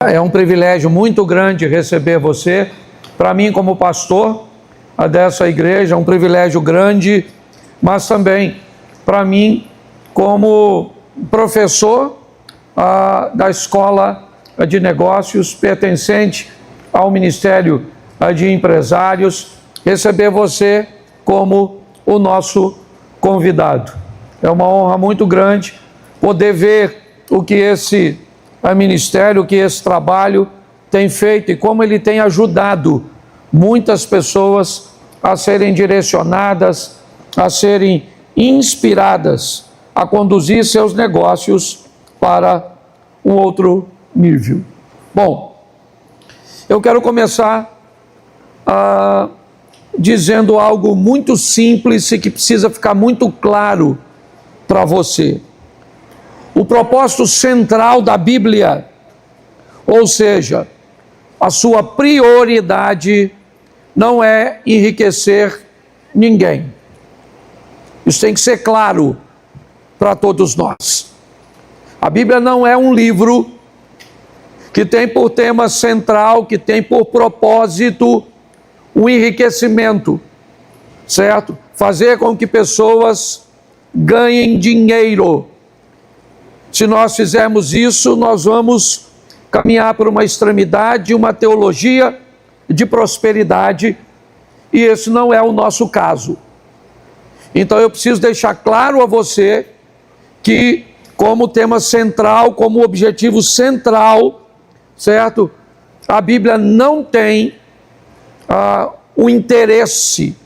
É um privilégio muito grande receber você. Para mim, como pastor dessa igreja, é um privilégio grande, mas também para mim, como professor da Escola de Negócios, pertencente ao Ministério de Empresários, receber você como o nosso convidado. É uma honra muito grande poder ver o que esse ministério, o que esse trabalho tem feito e como ele tem ajudado muitas pessoas a serem direcionadas, a serem inspiradas a conduzir seus negócios para um outro nível. Bom, eu quero começar dizendo algo muito simples e que precisa ficar muito claro para você. O propósito central da Bíblia, ou seja, a sua prioridade, não é enriquecer ninguém. Isso tem que ser claro para todos nós. A Bíblia não é um livro que tem por tema central, que tem por propósito o enriquecimento, certo? Fazer com que pessoas ganhem dinheiro. Se nós fizermos isso, nós vamos caminhar por uma extremidade, uma teologia de prosperidade, e esse não é o nosso caso. Então eu preciso deixar claro a você que, como tema central, como objetivo central, certo? A Bíblia não tem o interesse,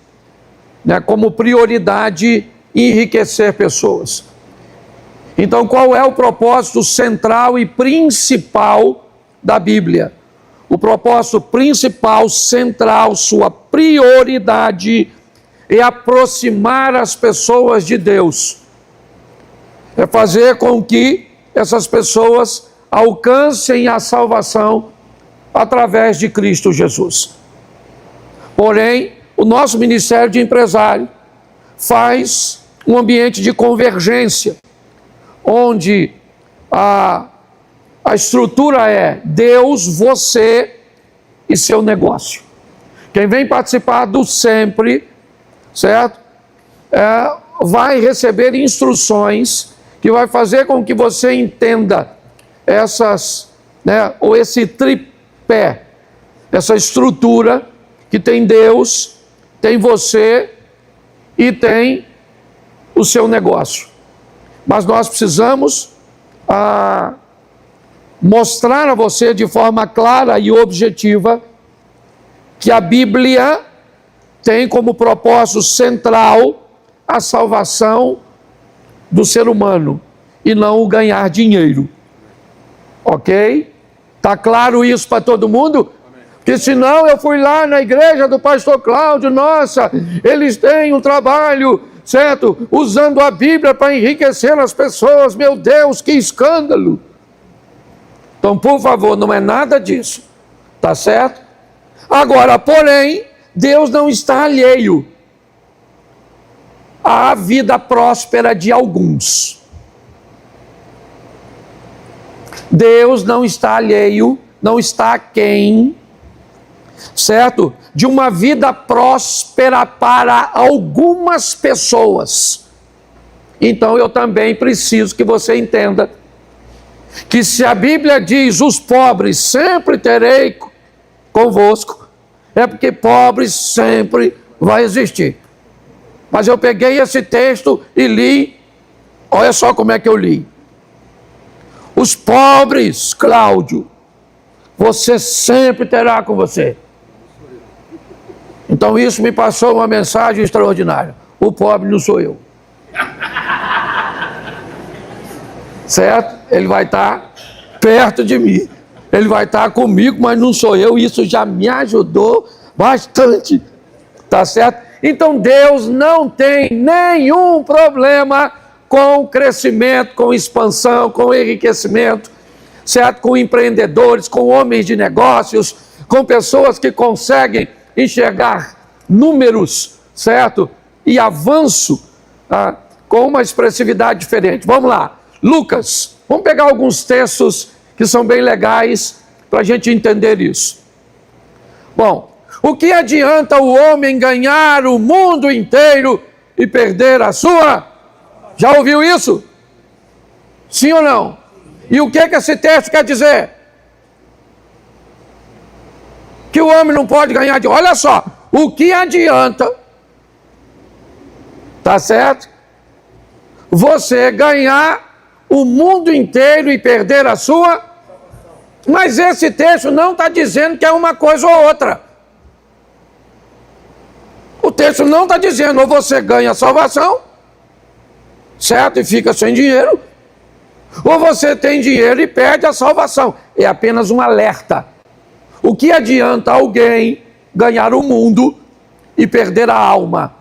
né, como prioridade enriquecer pessoas. Então, qual é o propósito central e principal da Bíblia? O propósito principal, central, sua prioridade é aproximar as pessoas de Deus. É fazer com que essas pessoas alcancem a salvação através de Cristo Jesus. Porém, o nosso Ministério de Empresário faz um ambiente de convergência, onde a estrutura é Deus, você e seu negócio. Quem vem participar do Sempre, certo? Vai receber instruções que vai fazer com que você entenda ou esse tripé, essa estrutura que tem Deus, tem você e tem o seu negócio. Mas nós precisamos mostrar a você de forma clara e objetiva que a Bíblia tem como propósito central a salvação do ser humano e não o ganhar dinheiro. Ok? Tá claro isso para todo mundo? Porque senão eu fui lá na igreja do pastor Cláudio, nossa, eles têm um trabalho, certo? Usando a Bíblia para enriquecer as pessoas. Meu Deus, que escândalo! Então, por favor, não é nada disso. Tá certo? Agora, porém, Deus não está alheio à vida próspera de alguns. Deus não está alheio, não está aquém, certo? De uma vida próspera para algumas pessoas. Então eu também preciso que você entenda que se a Bíblia diz os pobres sempre terei convosco, é porque pobres sempre vai existir. Mas eu peguei esse texto e li, olha só como é que eu li. Os pobres, Cláudio, você sempre terá com você. Então isso me passou uma mensagem extraordinária. O pobre não sou eu. Certo? Ele vai estar perto de mim. Ele vai estar comigo, mas não sou eu. Isso já me ajudou bastante. Tá certo? Então Deus não tem nenhum problema com crescimento, com expansão, com enriquecimento, certo? Com empreendedores, com homens de negócios, com pessoas que conseguem enxergar números, certo? E avanço com uma expressividade diferente. Vamos lá, Lucas, vamos pegar alguns textos que são bem legais para a gente entender isso. Bom, o que adianta o homem ganhar o mundo inteiro e perder a sua? Já ouviu isso? Sim ou não? E o que esse texto quer dizer? Que o homem não pode ganhar de... Olha só, o que adianta, tá certo? Você ganhar o mundo inteiro e perder a sua... Mas esse texto não está dizendo que é uma coisa ou outra. O texto não está dizendo ou você ganha a salvação, certo? E fica sem dinheiro, ou você tem dinheiro e perde a salvação. É apenas um alerta. O que adianta alguém ganhar o mundo e perder a alma?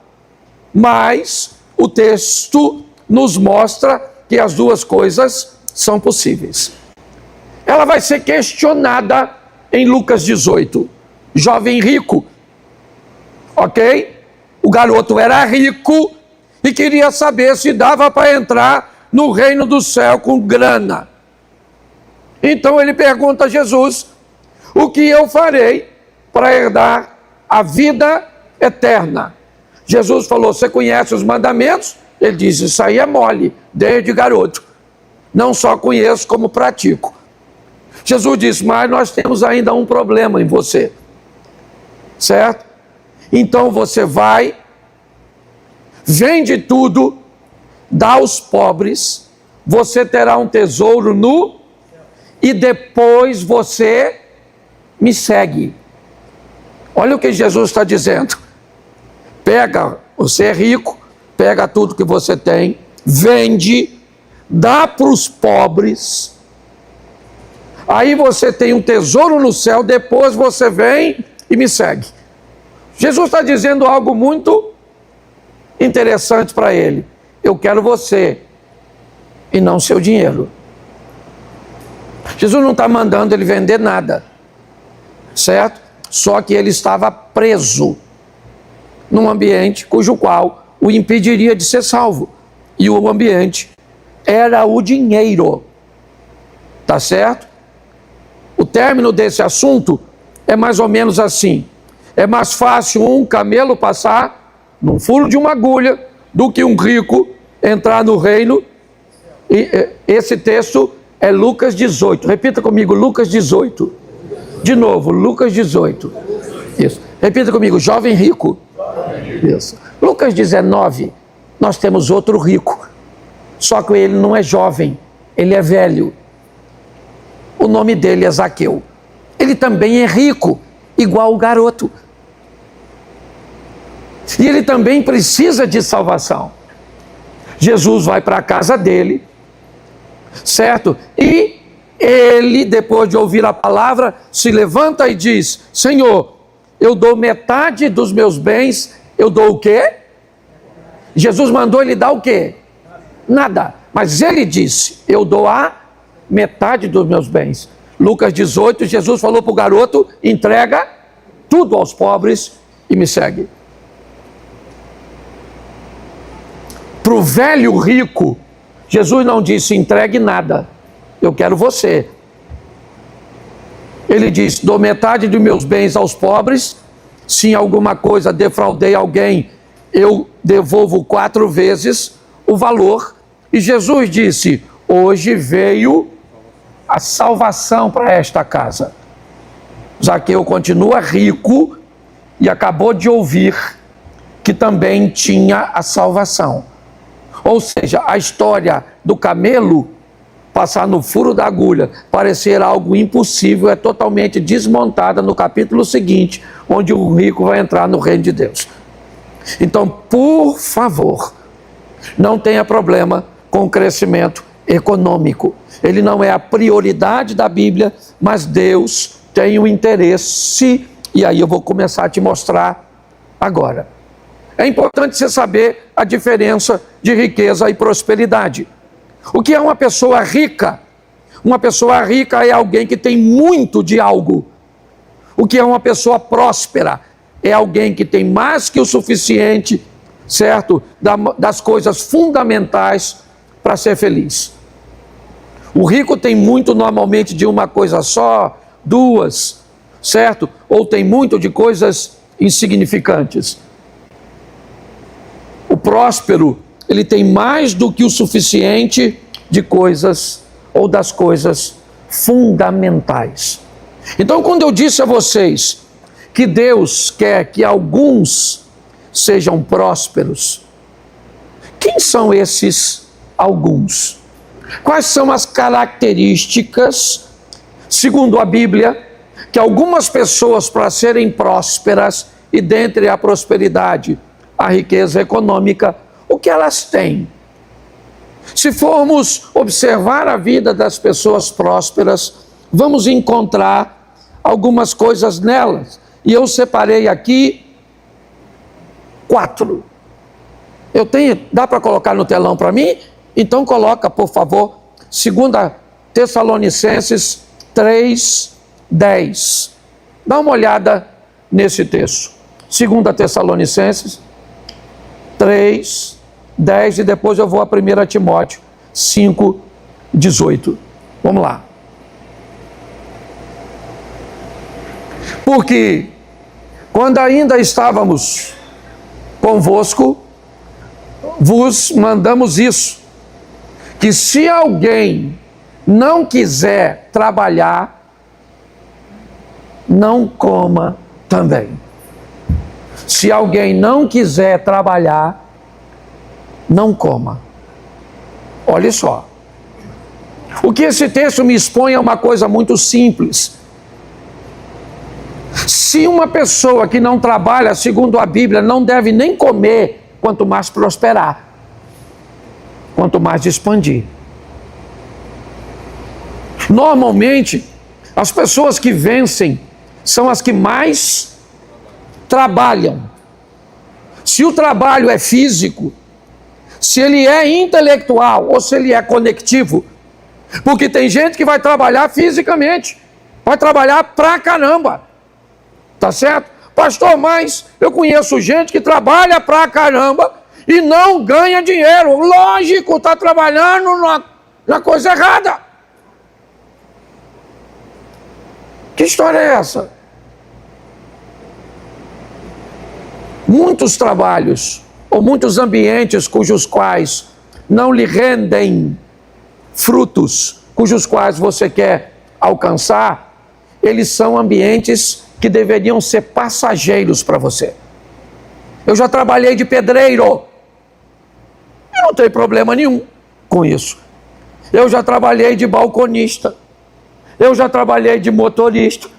Mas o texto nos mostra que as duas coisas são possíveis. Ela vai ser questionada em Lucas 18. Jovem rico, ok? O garoto era rico e queria saber se dava para entrar no reino do céu com grana. Então ele pergunta a Jesus: o que eu farei para herdar a vida eterna? Jesus falou: você conhece os mandamentos? Ele disse: isso aí é mole, desde garoto. Não só conheço, como pratico. Jesus disse: mas nós temos ainda um problema em você, certo? Então você vai, vende tudo, dá aos pobres, você terá um tesouro no... e depois você me segue. Olha o que Jesus está dizendo. Pega, você é rico, pega tudo que você tem, vende, dá para os pobres, aí você tem um tesouro no céu, depois você vem e me segue. Jesus está dizendo algo muito interessante para ele. Eu quero você e não seu dinheiro. Jesus não está mandando ele vender nada, certo? Só que ele estava preso num ambiente cujo qual o impediria de ser salvo. E o ambiente era o dinheiro, tá certo? O término desse assunto é mais ou menos assim: é mais fácil um camelo passar num furo de uma agulha do que um rico entrar no reino. E esse texto é Lucas 18. Repita comigo, Lucas 18. De novo, Lucas 18. Isso. Repita comigo, jovem rico. Isso. Lucas 19, nós temos outro rico. Só que ele não é jovem, ele é velho. O nome dele é Zaqueu. Ele também é rico, igual o garoto. E ele também precisa de salvação. Jesus vai para a casa dele, certo? E ele, depois de ouvir a palavra, se levanta e diz: Senhor, eu dou metade dos meus bens. Eu dou o quê? Jesus mandou ele dar o quê? Nada. Mas ele disse: eu dou a metade dos meus bens. Lucas 18, Jesus falou para o garoto: entrega tudo aos pobres e me segue. Para o velho rico, Jesus não disse: entregue nada, eu quero você. Ele disse: dou metade dos meus bens aos pobres. Se em alguma coisa defraudei alguém, eu devolvo 4 vezes o valor. E Jesus disse: hoje veio a salvação para esta casa. Zaqueu continua rico e acabou de ouvir que também tinha a salvação. Ou seja, a história do camelo passar no furo da agulha, parecer algo impossível, é totalmente desmontada no capítulo seguinte, onde o rico vai entrar no reino de Deus. Então, por favor, não tenha problema com o crescimento econômico. Ele não é a prioridade da Bíblia, mas Deus tem um interesse, e aí eu vou começar a te mostrar agora. É importante você saber a diferença de riqueza e prosperidade. O que é uma pessoa rica? Uma pessoa rica é alguém que tem muito de algo. O que é uma pessoa próspera? É alguém que tem mais que o suficiente, certo? Das coisas fundamentais para ser feliz. O rico tem muito normalmente de uma coisa só, duas, certo? Ou tem muito de coisas insignificantes. O próspero, ele tem mais do que o suficiente de coisas ou das coisas fundamentais. Então, quando eu disse a vocês que Deus quer que alguns sejam prósperos, quem são esses alguns? Quais são as características, segundo a Bíblia, que algumas pessoas, para serem prósperas, e dentre a prosperidade, a riqueza econômica, o que elas têm? Se formos observar a vida das pessoas prósperas, vamos encontrar algumas coisas nelas. E eu separei aqui 4. Dá para colocar no telão para mim? Então coloca, por favor, 2 Tessalonicenses 3:10. Dá uma olhada nesse texto. 2 Tessalonicenses 3:10 e depois eu vou a 1 Timóteo 5:18. Vamos lá. Porque quando ainda estávamos convosco, vos mandamos isso, que se alguém não quiser trabalhar, não coma também. Se alguém não quiser trabalhar, não coma. Olha só. O que esse texto me expõe é uma coisa muito simples. Se uma pessoa que não trabalha, segundo a Bíblia, não deve nem comer, quanto mais prosperar, quanto mais expandir. Normalmente, as pessoas que vencem são as que mais trabalham. Se o trabalho é físico, se ele é intelectual ou se ele é conectivo, porque tem gente que vai trabalhar fisicamente, vai trabalhar pra caramba, tá certo? Pastor, mas eu conheço gente que trabalha pra caramba e não ganha dinheiro. Lógico, está trabalhando na coisa errada. Que história é essa? Muitos trabalhos ou muitos ambientes cujos quais não lhe rendem frutos, cujos quais você quer alcançar, eles são ambientes que deveriam ser passageiros para você. Eu já trabalhei de pedreiro e não tem problema nenhum com isso. Eu já trabalhei de balconista, eu já trabalhei de motorista,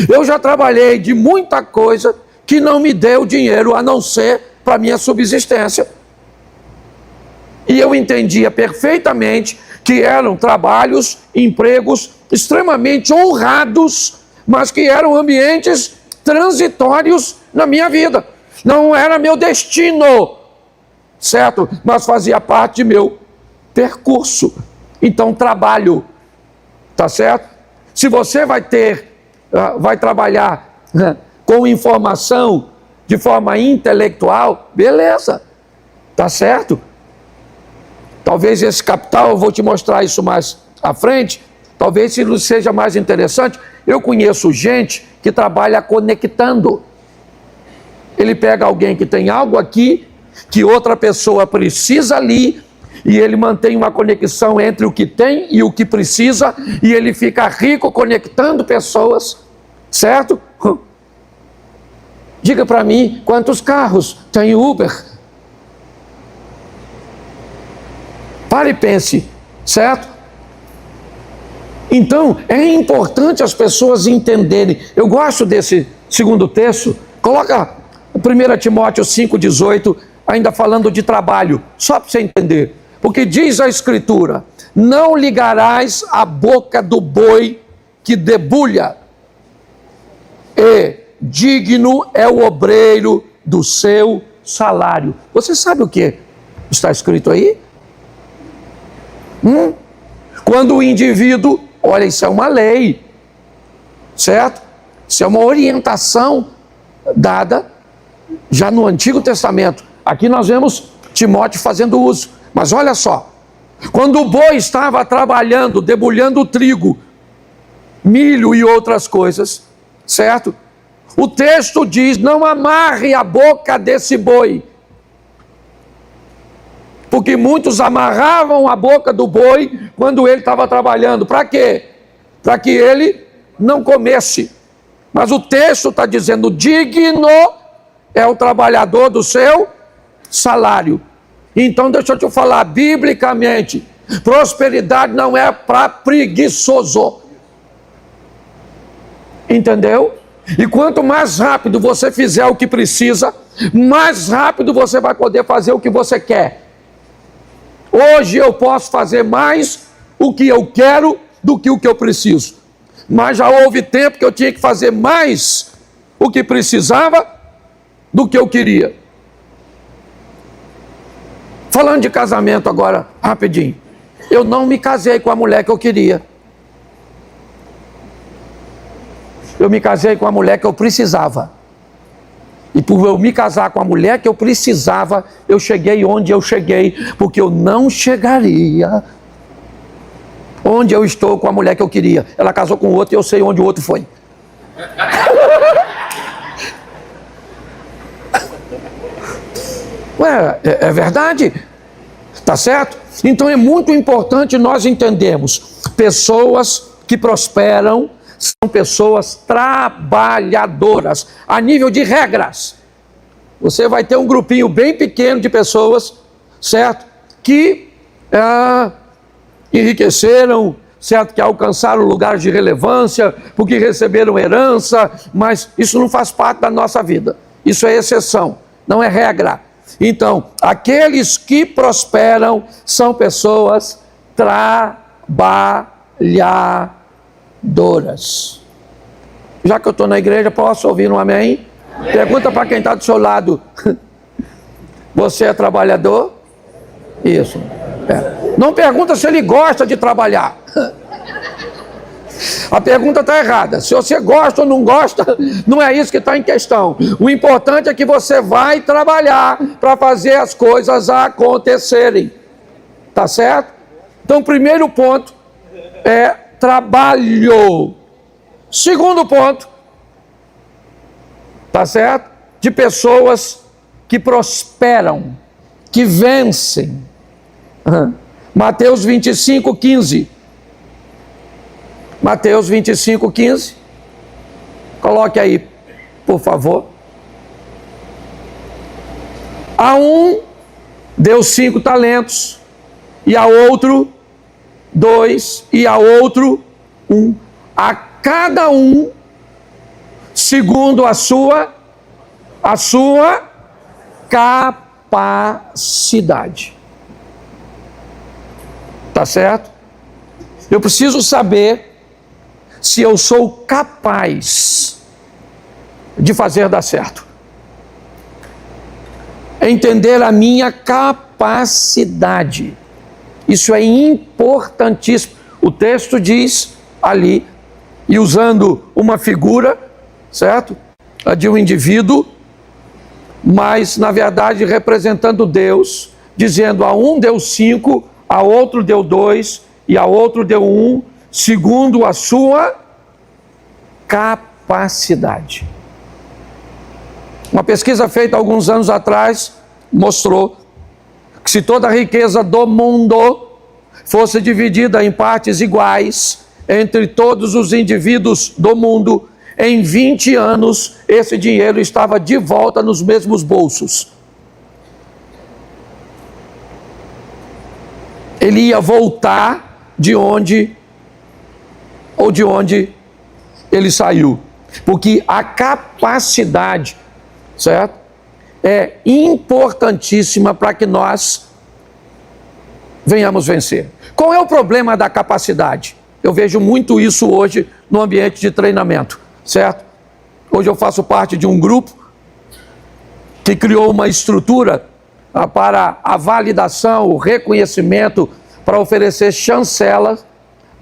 eu já trabalhei de muita coisa que não me deu dinheiro a não ser para minha subsistência. E eu entendia perfeitamente que eram trabalhos, empregos extremamente honrados, mas que eram ambientes transitórios na minha vida. Não era meu destino, certo? Mas fazia parte de meu percurso. Então, trabalho, tá certo? Se você vai trabalhar com informação de forma intelectual, beleza, tá certo? Talvez esse capital, eu vou te mostrar isso mais à frente, talvez isso seja mais interessante. Eu conheço gente que trabalha conectando. Ele pega alguém que tem algo aqui, que outra pessoa precisa ali, e ele mantém uma conexão entre o que tem e o que precisa, e ele fica rico conectando pessoas, certo? Diga para mim, quantos carros tem Uber? Pare e pense, certo? Então, é importante as pessoas entenderem. Eu gosto desse segundo texto. Coloca 1 Timóteo 5,18, ainda falando de trabalho, só para você entender. Porque diz a Escritura, não ligarás a boca do boi que debulha, e digno é o obreiro do seu salário. Você sabe o que está escrito aí? Quando o indivíduo, olha, isso é uma lei, certo? Isso é uma orientação dada já no Antigo Testamento. Aqui nós vemos Timóteo fazendo uso. Mas olha só, quando o boi estava trabalhando, debulhando o trigo, milho e outras coisas, certo? O texto diz: não amarre a boca desse boi. Porque muitos amarravam a boca do boi quando ele estava trabalhando. Para quê? Para que ele não comesse. Mas o texto está dizendo: digno é o trabalhador do seu salário. Então deixa eu te falar, biblicamente, prosperidade não é para preguiçoso. Entendeu? E quanto mais rápido você fizer o que precisa, mais rápido você vai poder fazer o que você quer. Hoje eu posso fazer mais o que eu quero do que o que eu preciso. Mas já houve tempo que eu tinha que fazer mais o que precisava do que eu queria. Falando de casamento agora, rapidinho. Eu não me casei com a mulher que eu queria. Eu me casei com a mulher que eu precisava. E por eu me casar com a mulher que eu precisava, eu cheguei onde eu cheguei, porque eu não chegaria onde eu estou com a mulher que eu queria. Ela casou com o outro e eu sei onde o outro foi. Ué, é verdade? Tá certo? Então é muito importante nós entendermos: pessoas que prosperam são pessoas trabalhadoras, a nível de regras. Você vai ter um grupinho bem pequeno de pessoas, certo? Que enriqueceram, certo? Que alcançaram lugares de relevância, porque receberam herança, mas isso não faz parte da nossa vida. Isso é exceção, não é regra. Então, aqueles que prosperam são pessoas trabalhadoras. Já que eu estou na igreja, posso ouvir um amém? Pergunta para quem está do seu lado: você é trabalhador? Isso. Não pergunta se ele gosta de trabalhar. A pergunta está errada. Se você gosta ou não gosta, não é isso que está em questão. O importante é que você vai trabalhar para fazer as coisas acontecerem. Tá certo? Então, o primeiro ponto é trabalho. Segundo ponto, tá certo? De pessoas que prosperam, que vencem. Mateus 25:15. Mateus 25:15. Coloque aí, por favor. A um deu 5 talentos, e a outro 2, e a outro 1. A cada um segundo a sua capacidade. Tá certo? Eu preciso saber se eu sou capaz de fazer dar certo. Entender a minha capacidade. Isso é importantíssimo. O texto diz ali, e usando uma figura, certo? De um indivíduo, mas na verdade representando Deus, dizendo: a um deu 5, a outro deu 2 e a outro deu 1, segundo a sua capacidade. Uma pesquisa feita alguns anos atrás mostrou que se toda a riqueza do mundo fosse dividida em partes iguais entre todos os indivíduos do mundo, em 20 anos esse dinheiro estava de volta nos mesmos bolsos. Ele ia voltar de onde ele saiu. Porque a capacidade, certo? É importantíssima para que nós venhamos vencer. Qual é o problema da capacidade? Eu vejo muito isso hoje no ambiente de treinamento, certo? Hoje eu faço parte de um grupo que criou uma estrutura para a validação, o reconhecimento, para oferecer chancelas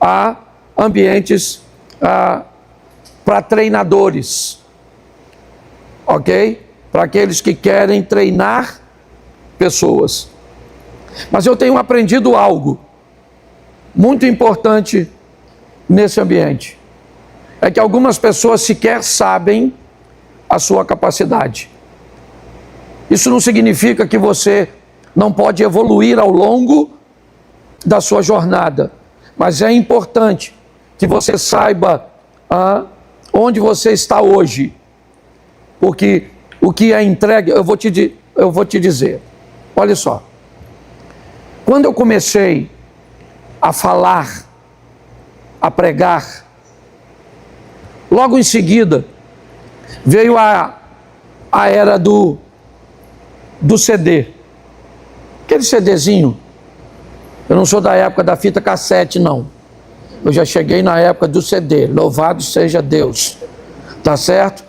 a ambientes para treinadores, ok? Para aqueles que querem treinar pessoas. Mas eu tenho aprendido algo muito importante nesse ambiente. é que algumas pessoas sequer sabem a sua capacidade. Isso não significa que você não pode evoluir ao longo da sua jornada, mas é importante que você saiba onde você está hoje, porque o que é entregue, eu vou te dizer, olha só, quando eu comecei a falar, a pregar, logo em seguida veio a era do CD, aquele CDzinho. Eu não sou da época da fita cassete, não. Eu já cheguei na época do CD. Louvado seja Deus. Tá certo?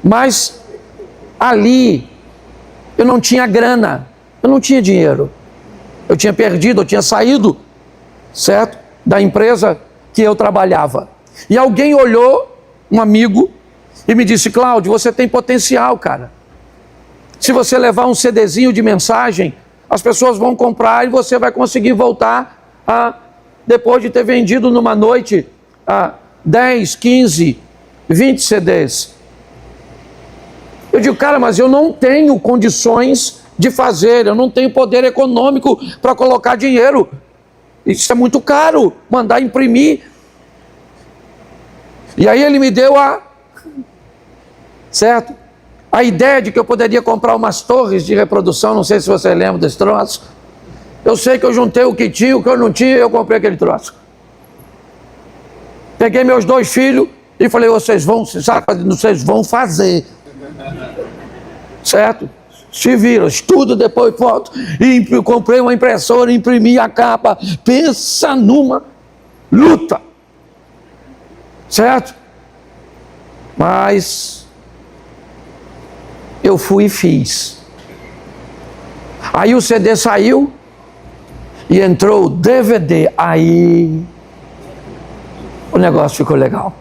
Mas ali eu não tinha grana, eu não tinha dinheiro. Eu tinha perdido, eu tinha saído, certo? Da empresa que eu trabalhava. E alguém olhou, um amigo, e me disse: Cláudio, você tem potencial, cara. Se você levar um CDzinho de mensagem, as pessoas vão comprar e você vai conseguir voltar depois de ter vendido numa noite 10, 15, 20 CDs. Eu digo: cara, mas eu não tenho condições de fazer, eu não tenho poder econômico para colocar dinheiro. Isso é muito caro, mandar imprimir. E aí ele me deu certo? A ideia de que eu poderia comprar umas torres de reprodução, não sei se você lembra desse troço. Eu sei que eu juntei o que tinha, o que eu não tinha, eu comprei aquele troço. Peguei meus 2 filhos e falei: vocês vão fazer. Certo? Se viram, estudo, depois foto. E comprei uma impressora, imprimi a capa. Pensa numa luta. Certo? Mas eu fui e fiz. Aí o CD saiu e entrou o DVD. Aí o negócio ficou legal.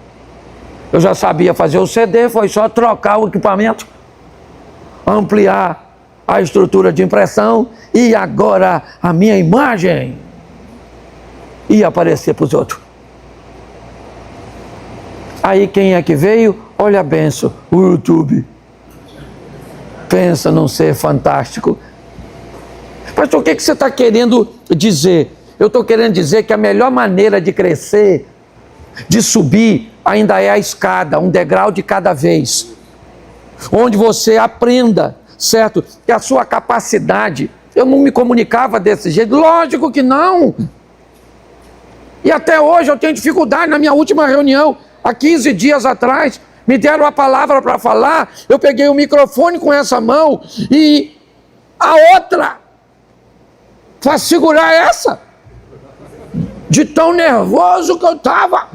Eu já sabia fazer o CD, foi só trocar o equipamento, ampliar a estrutura de impressão, e agora a minha imagem ia aparecer para os outros. Aí quem é que veio? Olha a benção, o YouTube. Pensa num ser fantástico. Pastor, o que você está querendo dizer? Eu estou querendo dizer que a melhor maneira de crescer, de subir, ainda é a escada, um degrau de cada vez. Onde você aprenda, certo? Que a sua capacidade, eu não me comunicava desse jeito, lógico que não. E até hoje eu tenho dificuldade. Na minha última reunião, há 15 dias atrás, me deram a palavra para falar, eu peguei o microfone com essa mão e a outra para segurar essa, de tão nervoso que eu estava.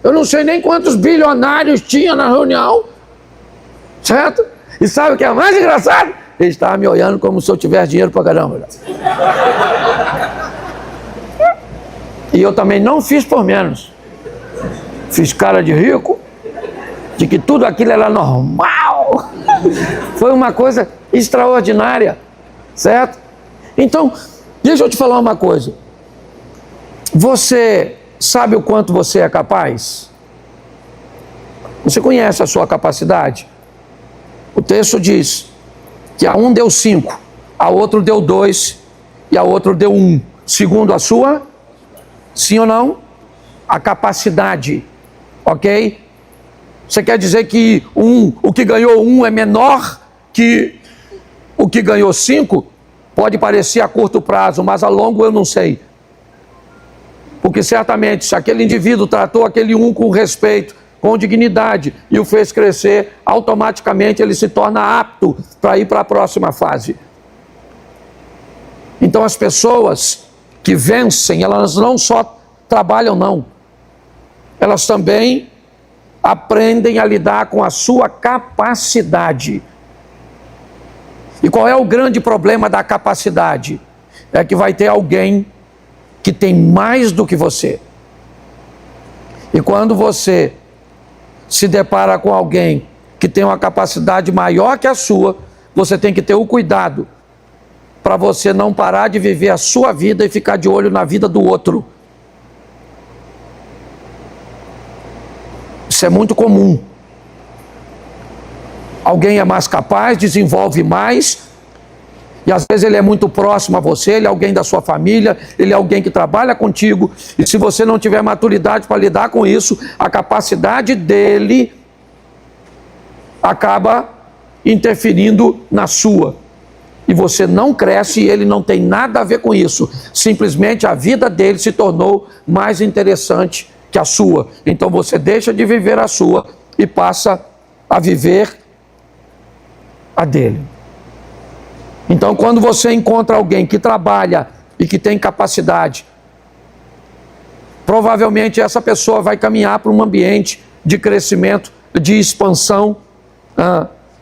Eu não sei nem quantos bilionários tinha na reunião, certo? E sabe o que é mais engraçado? Ele estava me olhando como se eu tivesse dinheiro pra caramba. E eu também não fiz por menos. Fiz cara de rico, de que tudo aquilo era normal. Foi uma coisa extraordinária, certo? Então, deixa eu te falar uma coisa. Você sabe o quanto você é capaz? Você conhece a sua capacidade? O texto diz que a um deu 5, a outro deu 2 e a outro deu 1, segundo a sua, sim ou não? A capacidade, ok? Você quer dizer que o que ganhou 1 é menor que o que ganhou 5? Pode parecer a curto prazo, mas a longo eu não sei. Porque certamente, se aquele indivíduo tratou aquele 1 com respeito, com dignidade, e o fez crescer, automaticamente ele se torna apto para ir para a próxima fase. Então as pessoas que vencem, elas não só trabalham, não. Elas também aprendem a lidar com a sua capacidade. E qual é o grande problema da capacidade? É que vai ter alguém que tem mais do que você. E quando você se depara com alguém que tem uma capacidade maior que a sua, você tem que ter o cuidado para você não parar de viver a sua vida e ficar de olho na vida do outro. Isso é muito comum. Alguém é mais capaz, desenvolve mais, e às vezes ele é muito próximo a você, ele é alguém da sua família, ele é alguém que trabalha contigo, e se você não tiver maturidade para lidar com isso, a capacidade dele acaba interferindo na sua. E você não cresce e ele não tem nada a ver com isso. Simplesmente a vida dele se tornou mais interessante que a sua. Então você deixa de viver a sua e passa a viver a dele. Então quando você encontra alguém que trabalha e que tem capacidade, provavelmente essa pessoa vai caminhar para um ambiente de crescimento, de expansão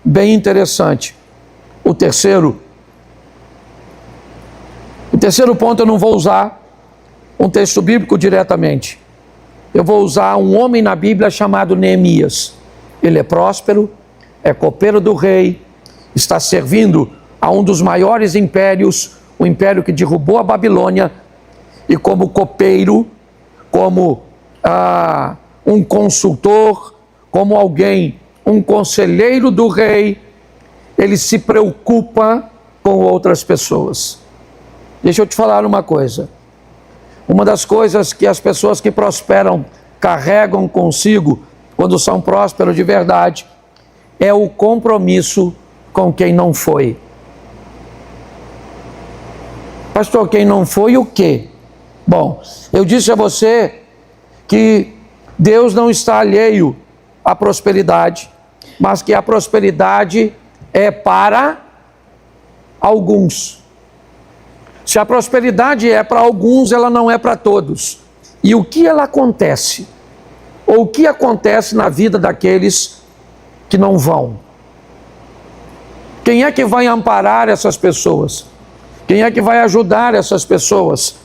bem interessante. O terceiro ponto, eu não vou usar um texto bíblico diretamente. Eu vou usar um homem na Bíblia chamado Neemias. Ele é próspero, é copeiro do rei, está servindo a um dos maiores impérios, o império que derrubou a Babilônia, e como copeiro, como um consultor, como alguém, um conselheiro do rei, ele se preocupa com outras pessoas. Deixa eu te falar uma coisa. Uma das coisas que as pessoas que prosperam carregam consigo, quando são prósperos de verdade, é o compromisso com quem não foi. Pastor, quem não foi o quê? Bom, eu disse a você que Deus não está alheio à prosperidade, mas que a prosperidade é para alguns. Se a prosperidade é para alguns, ela não é para todos. E o que ela acontece? Ou o que acontece na vida daqueles que não vão? Quem é que vai amparar essas pessoas? Quem é que vai ajudar essas pessoas?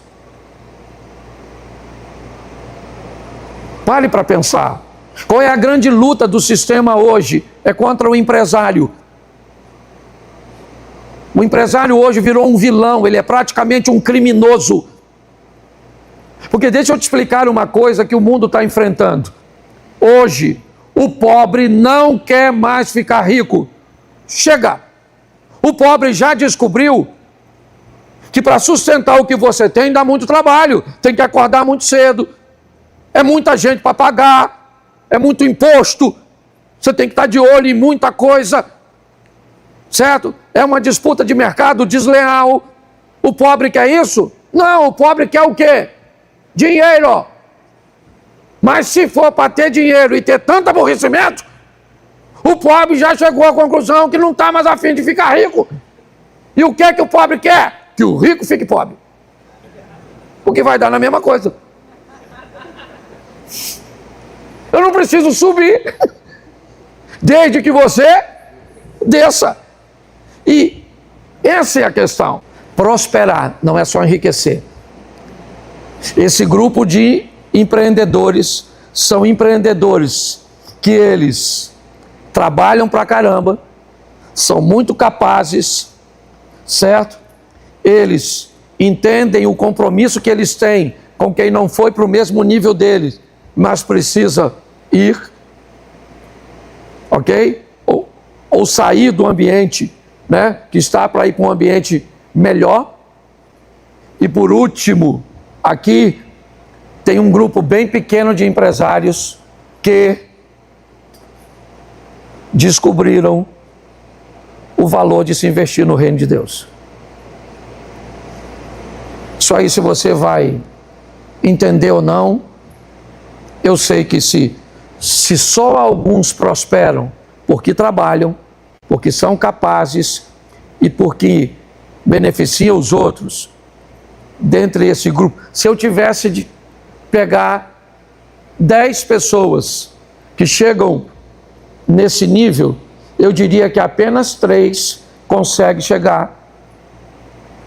Pare para pensar. Qual é a grande luta do sistema hoje? É contra o empresário. O empresário hoje virou um vilão, ele é praticamente um criminoso. Porque deixa eu te explicar uma coisa que o mundo está enfrentando. Hoje, o pobre não quer mais ficar rico. Chega! O pobre já descobriu que para sustentar o que você tem dá muito trabalho, tem que acordar muito cedo, é muita gente para pagar, é muito imposto, você tem que estar de olho em muita coisa, certo? É uma disputa de mercado desleal. O pobre quer isso? Não, o pobre quer o quê? Dinheiro. Mas se for para ter dinheiro e ter tanto aborrecimento, o pobre já chegou à conclusão que não está mais a fim de ficar rico. E o que é que o pobre quer? Que o rico fique pobre. Porque vai dar na mesma coisa. Eu não preciso subir, desde que você desça. E essa é a questão. Prosperar não é só enriquecer. Esse grupo de empreendedores são empreendedores que eles trabalham pra caramba, são muito capazes, certo? Eles entendem o compromisso que eles têm com quem não foi para o mesmo nível deles, mas precisa ir, ok? Ou sair do ambiente, né, que está para ir para um ambiente melhor. E por último, aqui tem um grupo bem pequeno de empresários que descobriram o valor de se investir no reino de Deus. Isso aí, se você vai entender ou não, eu sei que se só alguns prosperam porque trabalham, porque são capazes e porque beneficiam os outros, dentre esse grupo, se eu tivesse de pegar 10 pessoas que chegam nesse nível, eu diria que apenas 3 conseguem chegar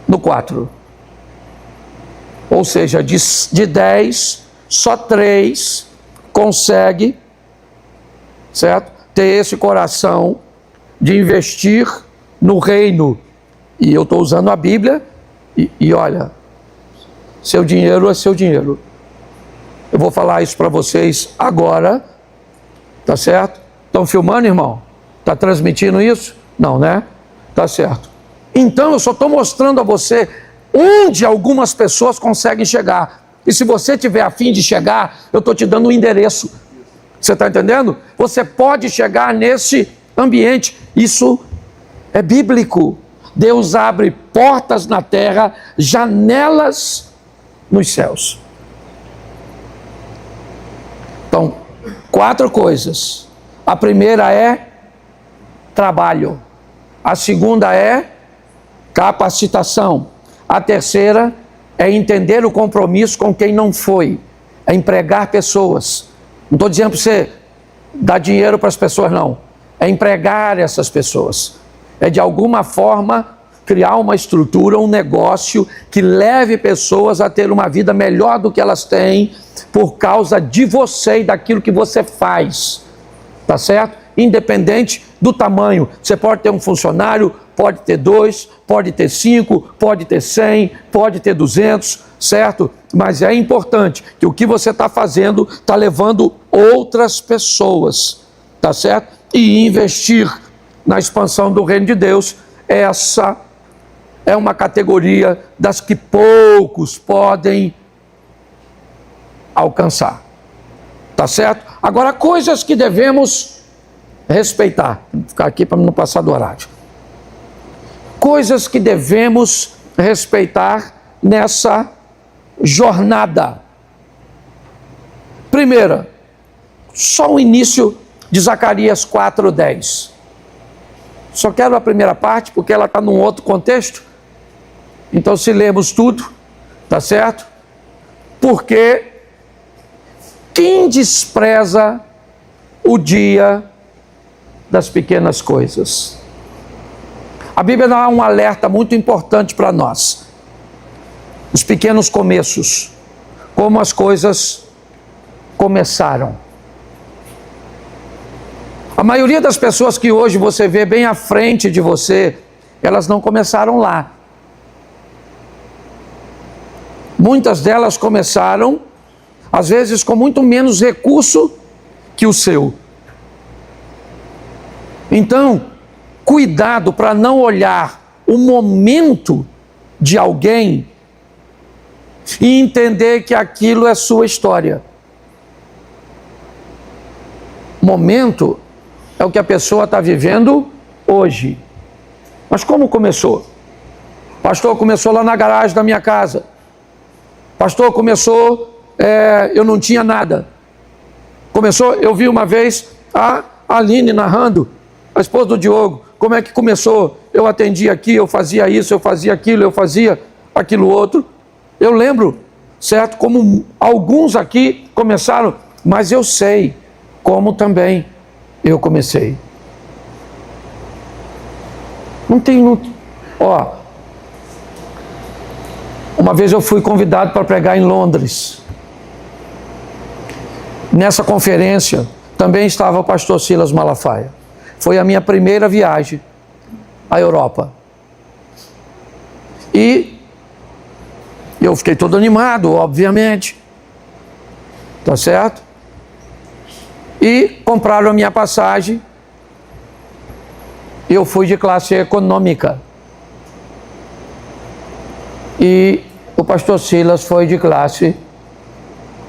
no 4. Ou seja, de 10, só 3 conseguem, certo? Ter esse coração de investir no reino. E eu estou usando a Bíblia e olha, seu dinheiro é seu dinheiro. Eu vou falar isso para vocês agora, Tá certo? Estão filmando, irmão? Está transmitindo isso? Não, né? Tá certo. Então eu só estou mostrando a você onde algumas pessoas conseguem chegar. E se você tiver a fim de chegar, eu estou te dando um endereço. Você está entendendo? Você pode chegar nesse ambiente. Isso é bíblico. Deus abre portas na terra, janelas nos céus. Então, 4 coisas. A primeira é trabalho. A segunda é capacitação. A terceira é entender o compromisso com quem não foi. É empregar pessoas. Não estou dizendo para você dar dinheiro para as pessoas, não. É empregar essas pessoas. É de alguma forma criar uma estrutura, um negócio que leve pessoas a ter uma vida melhor do que elas têm por causa de você e daquilo que você faz. Tá certo? Independente do tamanho. Você pode ter um funcionário, pode ter 2, pode ter 5, pode ter 100, pode ter 200, certo? Mas é importante que o que você está fazendo está levando outras pessoas, tá certo? E investir na expansão do reino de Deus, essa é uma categoria das que poucos podem alcançar, tá certo? Agora, coisas que devemos respeitar. Vou ficar aqui para não passar do horário. Coisas que devemos respeitar nessa jornada. Primeira, só o início de Zacarias 4:10. Só quero a primeira parte porque ela está num outro contexto. Então, se lermos tudo, tá certo? Porque quem despreza o dia das pequenas coisas? A Bíblia dá um alerta muito importante para nós. Os pequenos começos, como as coisas começaram. A maioria das pessoas que hoje você vê bem à frente de você, elas não começaram lá. Muitas delas começaram, às vezes, com muito menos recurso que o seu. Então, cuidado para não olhar o momento de alguém e entender que aquilo é sua história. Momento é o que a pessoa está vivendo hoje. Mas como começou? Pastor, começou lá na garagem da minha casa. Pastor, começou, eu não tinha nada. Começou, eu vi uma vez a Aline narrando, a esposa do Diogo, como é que começou? Eu atendia aqui, eu fazia isso, eu fazia aquilo, eu fazia aquilo outro. Eu lembro, certo, como alguns aqui começaram, mas eu sei como também eu comecei. Não tem... Uma vez eu fui convidado para pregar em Londres. Nessa conferência também estava o pastor Silas Malafaia. Foi a minha primeira viagem à Europa. E eu fiquei todo animado, obviamente. Tá certo? E compraram a minha passagem. Eu fui de classe econômica. E o pastor Silas foi de classe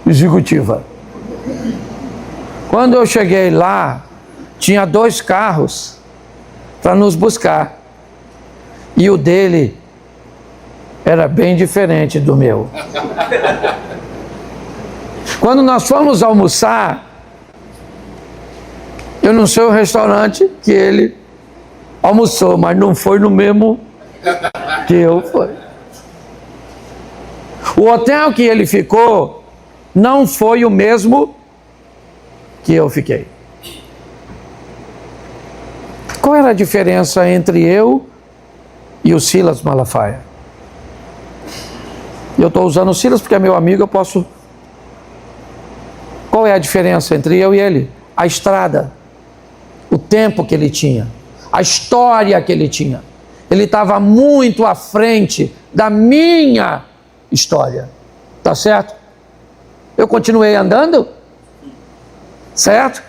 executiva. Quando eu cheguei lá, tinha 2 carros para nos buscar. E o dele era bem diferente do meu. Quando nós fomos almoçar, eu não sei o restaurante que ele almoçou, mas não foi no mesmo que eu fui. O hotel que ele ficou não foi o mesmo que eu fiquei. Qual era a diferença entre eu e o Silas Malafaia? Eu estou usando o Silas porque é meu amigo, eu posso... Qual é a diferença entre eu e ele? A estrada, o tempo que ele tinha, a história que ele tinha. Ele estava muito à frente da minha história. Tá certo? Eu continuei andando, certo?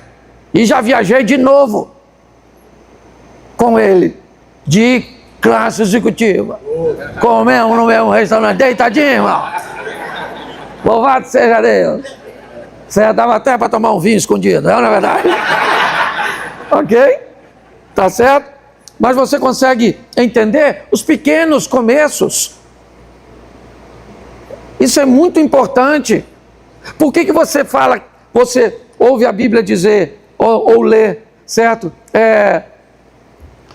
E já viajei de novo com ele, de classe executiva. Comemos no mesmo restaurante, deitadinho, irmão. Louvado seja Deus. Você dava até para tomar um vinho escondido, não é verdade? Ok? Tá certo? Mas você consegue entender os pequenos começos. Isso é muito importante. Por que você fala, você ouve a Bíblia dizer, ou lê, certo?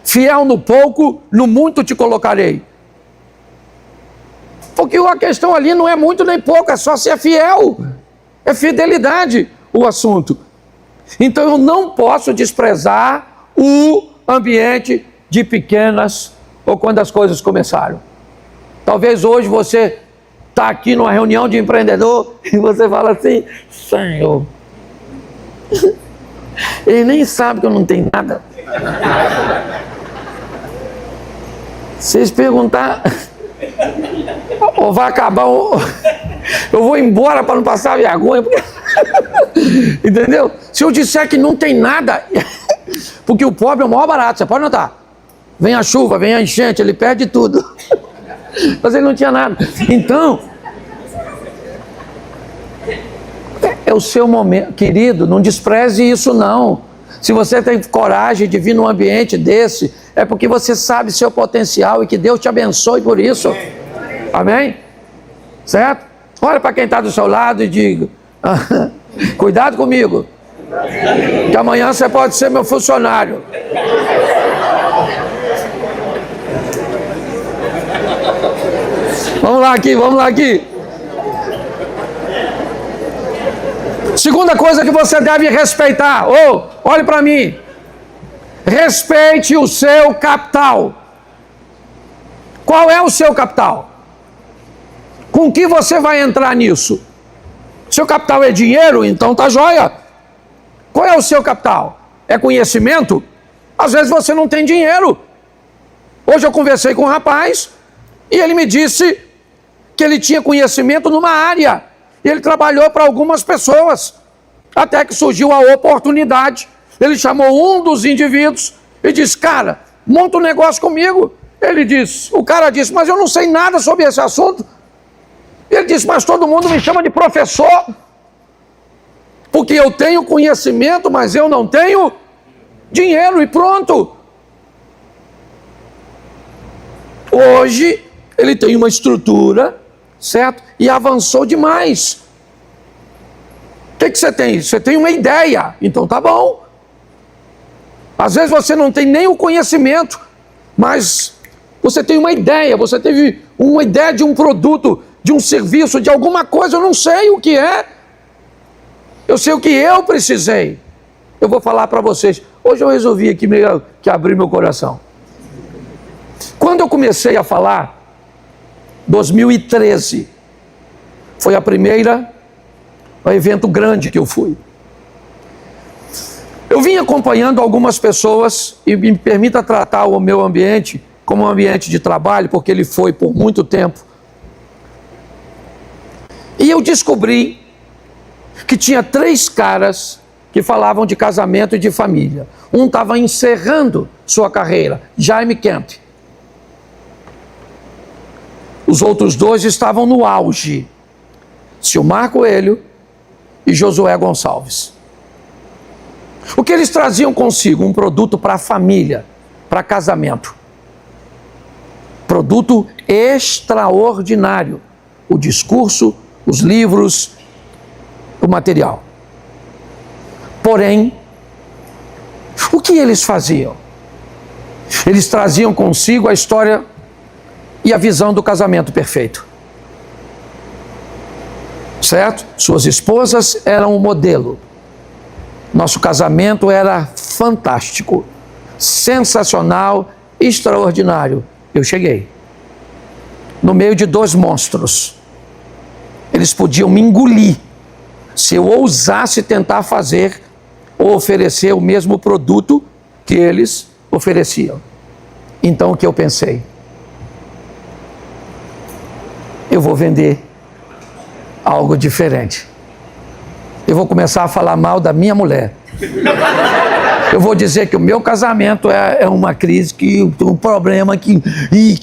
Fiel no pouco, no muito te colocarei. Porque a questão ali não é muito nem pouco, é só ser fiel. É fidelidade o assunto. Então eu não posso desprezar o ambiente de pequenas ou quando as coisas começaram. Talvez hoje você está aqui numa reunião de empreendedor e você fala assim, Senhor, ele nem sabe que eu não tenho nada. Vocês perguntar, ou vai acabar, eu vou embora para não passar vergonha, porque... entendeu? Se eu disser que não tem nada, porque o pobre é o maior barato, você pode notar. Vem a chuva, vem a enchente, ele perde tudo. Mas ele não tinha nada. Então, é o seu momento, querido, não despreze isso não. Se você tem coragem de vir num ambiente desse, é porque você sabe seu potencial e que Deus te abençoe por isso. Amém? Certo? Olha para quem está do seu lado e diga, cuidado comigo, que amanhã você pode ser meu funcionário. Vamos lá aqui. Segunda coisa que você deve respeitar. Olhe para mim. Respeite o seu capital. Qual é o seu capital? Com que você vai entrar nisso? Seu capital é dinheiro? Então tá jóia. Qual é o seu capital? É conhecimento? Às vezes você não tem dinheiro. Hoje eu conversei com um rapaz e ele me disse que ele tinha conhecimento numa área. E ele trabalhou para algumas pessoas. Até que surgiu a oportunidade. Ele chamou um dos indivíduos e disse, cara, monta um negócio comigo. O cara disse, mas eu não sei nada sobre esse assunto. Ele disse, mas todo mundo me chama de professor. Porque eu tenho conhecimento, mas eu não tenho dinheiro e pronto. Hoje, ele tem uma estrutura, certo? E avançou demais. O que você tem? Você tem uma ideia, então tá bom. Às vezes você não tem nem o conhecimento, mas você tem uma ideia, você teve uma ideia de um produto, de um serviço, de alguma coisa, eu não sei o que é. Eu sei o que eu precisei. Eu vou falar para vocês. Hoje eu resolvi aqui meio que abrir meu coração. Quando eu comecei a falar, 2013, foi a primeira evento grande que eu fui. Eu vim acompanhando algumas pessoas e me permita tratar o meu ambiente como um ambiente de trabalho, porque ele foi por muito tempo. E eu descobri que tinha 3 caras que falavam de casamento e de família. Um estava encerrando sua carreira, Jaime Kemp. Os outros 2 estavam no auge, Silmar Coelho e Josué Gonçalves. O que eles traziam consigo? Um produto para a família, para casamento. Produto extraordinário. O discurso, os livros, o material. Porém, o que eles faziam? Eles traziam consigo a história e a visão do casamento perfeito. Certo? Suas esposas eram o modelo. Nosso casamento era fantástico, sensacional, extraordinário. Eu cheguei no meio de 2 monstros. Eles podiam me engolir se eu ousasse tentar fazer ou oferecer o mesmo produto que eles ofereciam. Então o que eu pensei? Eu vou vender algo diferente. Eu vou começar a falar mal da minha mulher. Eu vou dizer que o meu casamento é uma crise, que um problema, que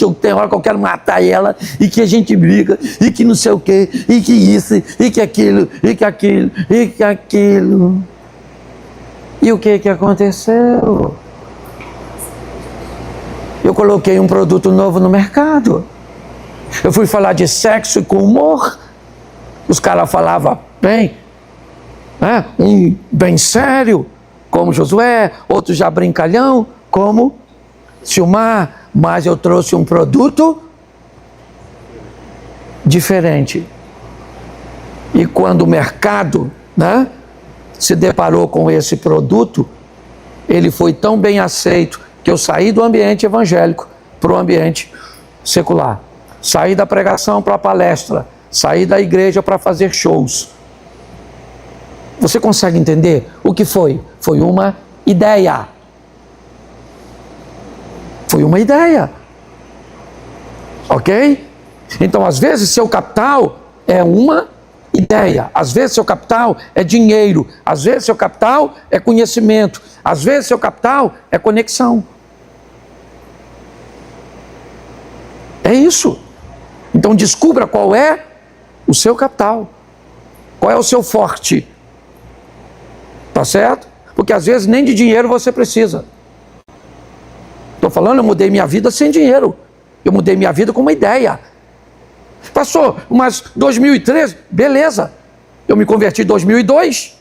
eu tenho hora que eu quero matar ela, e que a gente briga, e que não sei o quê, e que isso, e que aquilo, e que aquilo, e que aquilo. E o que aconteceu? Eu coloquei um produto novo no mercado. Eu fui falar de sexo com humor. Os caras falavam bem, né? Um bem sério, como Josué, outro já brincalhão, como Silmar, mas eu trouxe um produto diferente. E quando o mercado, né, se deparou com esse produto, ele foi tão bem aceito que eu saí do ambiente evangélico para o ambiente secular. Saí da pregação para a palestra, saí da igreja para fazer shows. Você consegue entender o que foi? Foi uma ideia. Foi uma ideia. Ok? Então, às vezes, seu capital é uma ideia. Às vezes, seu capital é dinheiro. Às vezes, seu capital é conhecimento. Às vezes, seu capital é conexão. É isso. Então, descubra qual é o seu capital. Qual é o seu forte. Tá certo? Porque às vezes nem de dinheiro você precisa. Estou falando, eu mudei minha vida sem dinheiro. Eu mudei minha vida com uma ideia. Pastor, mas 2013, beleza. Eu me converti em 2002.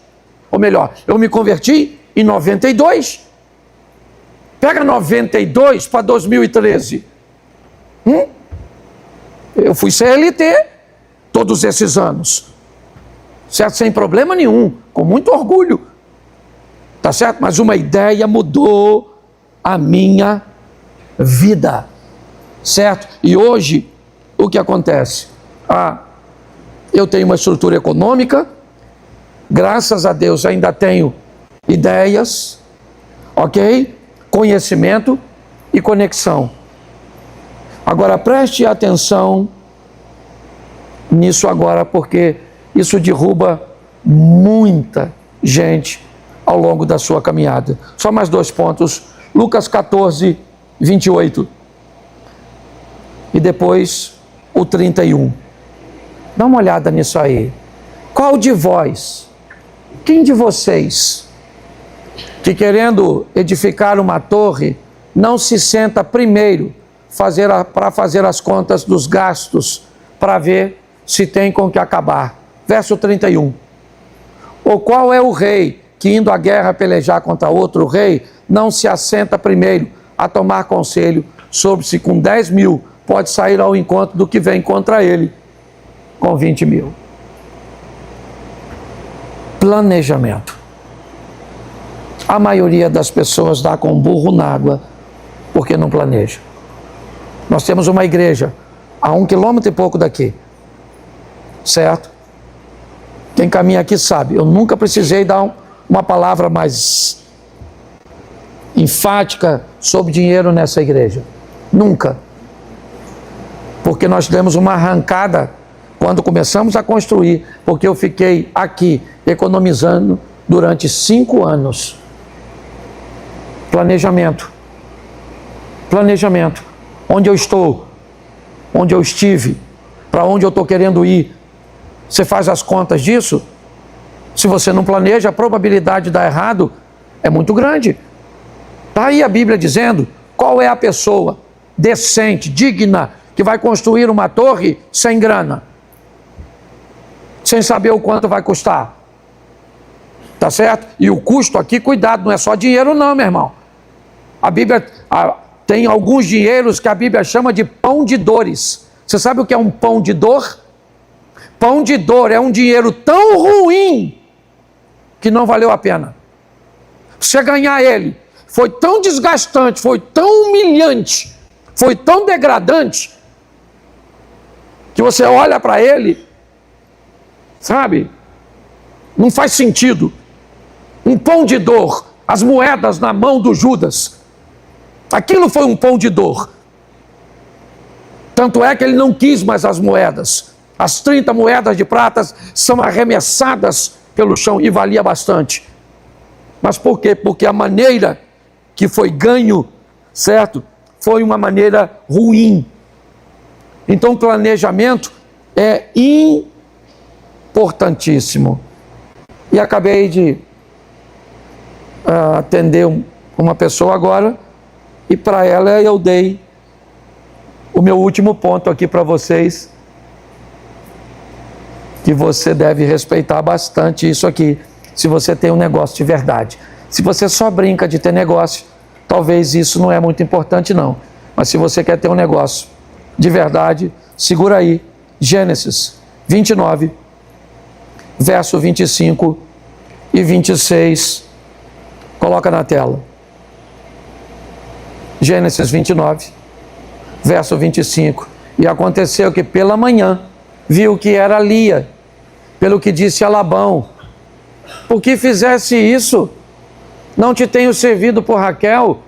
Ou melhor, eu me converti em 92. Pega 92 para 2013. Eu fui CLT todos esses anos. Certo? Sem problema nenhum. Com muito orgulho. Tá certo? Mas uma ideia mudou a minha vida. Certo? E hoje, o que acontece? Eu tenho uma estrutura econômica, graças a Deus ainda tenho ideias, ok? Conhecimento e conexão. Agora preste atenção nisso agora, porque isso derruba muita gente ao longo da sua caminhada. Só mais 2 pontos. Lucas 14, 28. E depois o 31. Dá uma olhada nisso aí. Qual de vós, quem de vocês, que querendo edificar uma torre, não se senta primeiro para fazer as contas dos gastos, para ver se tem com que acabar? Verso 31. Ou qual é o rei que, indo à guerra pelejar contra outro rei, não se assenta primeiro a tomar conselho sobre se com 10 mil pode sair ao encontro do que vem contra ele com 20 mil. Planejamento. A maioria das pessoas dá com um burro na água porque não planeja. Nós temos uma igreja a 1 quilômetro e pouco daqui, certo? Quem caminha aqui sabe, eu nunca precisei dar uma palavra mais enfática sobre dinheiro nessa igreja. Nunca. Porque nós demos uma arrancada quando começamos a construir, porque eu fiquei aqui economizando durante 5 anos. Planejamento. Planejamento. Onde eu estou? Onde eu estive? Para onde eu estou querendo ir? Você faz as contas disso? Se você não planeja, a probabilidade de dar errado é muito grande. Está aí a Bíblia dizendo qual é a pessoa decente, digna, que vai construir uma torre sem grana, sem saber o quanto vai custar. Tá certo? E o custo aqui, cuidado, não é só dinheiro não, meu irmão. A Bíblia tem alguns dinheiros que a Bíblia chama de pão de dores. Você sabe o que é um pão de dor? Pão de dor é um dinheiro tão ruim que não valeu a pena. Você ganhar ele foi tão desgastante, foi tão humilhante, foi tão degradante, que você olha para ele, sabe? Não faz sentido. Um pão de dor, as moedas na mão do Judas. Aquilo foi um pão de dor. Tanto é que ele não quis mais as moedas. As 30 moedas de prata são arremessadas pelo chão e valia bastante. Mas por quê? Porque a maneira que foi ganho, certo? Foi uma maneira ruim. Então o planejamento é importantíssimo. E acabei de atender uma pessoa agora, e para ela eu dei o meu último ponto aqui para vocês, que você deve respeitar bastante isso aqui, se você tem um negócio de verdade. Se você só brinca de ter negócio, talvez isso não é muito importante não. Mas se você quer ter um negócio de verdade, segura aí, Gênesis 29, verso 25 e 26, coloca na tela. Gênesis 29, verso 25. E aconteceu que pela manhã viu que era Lia, pelo que disse a Labão: por que fizesse isso? Não te tenho servido por Raquel?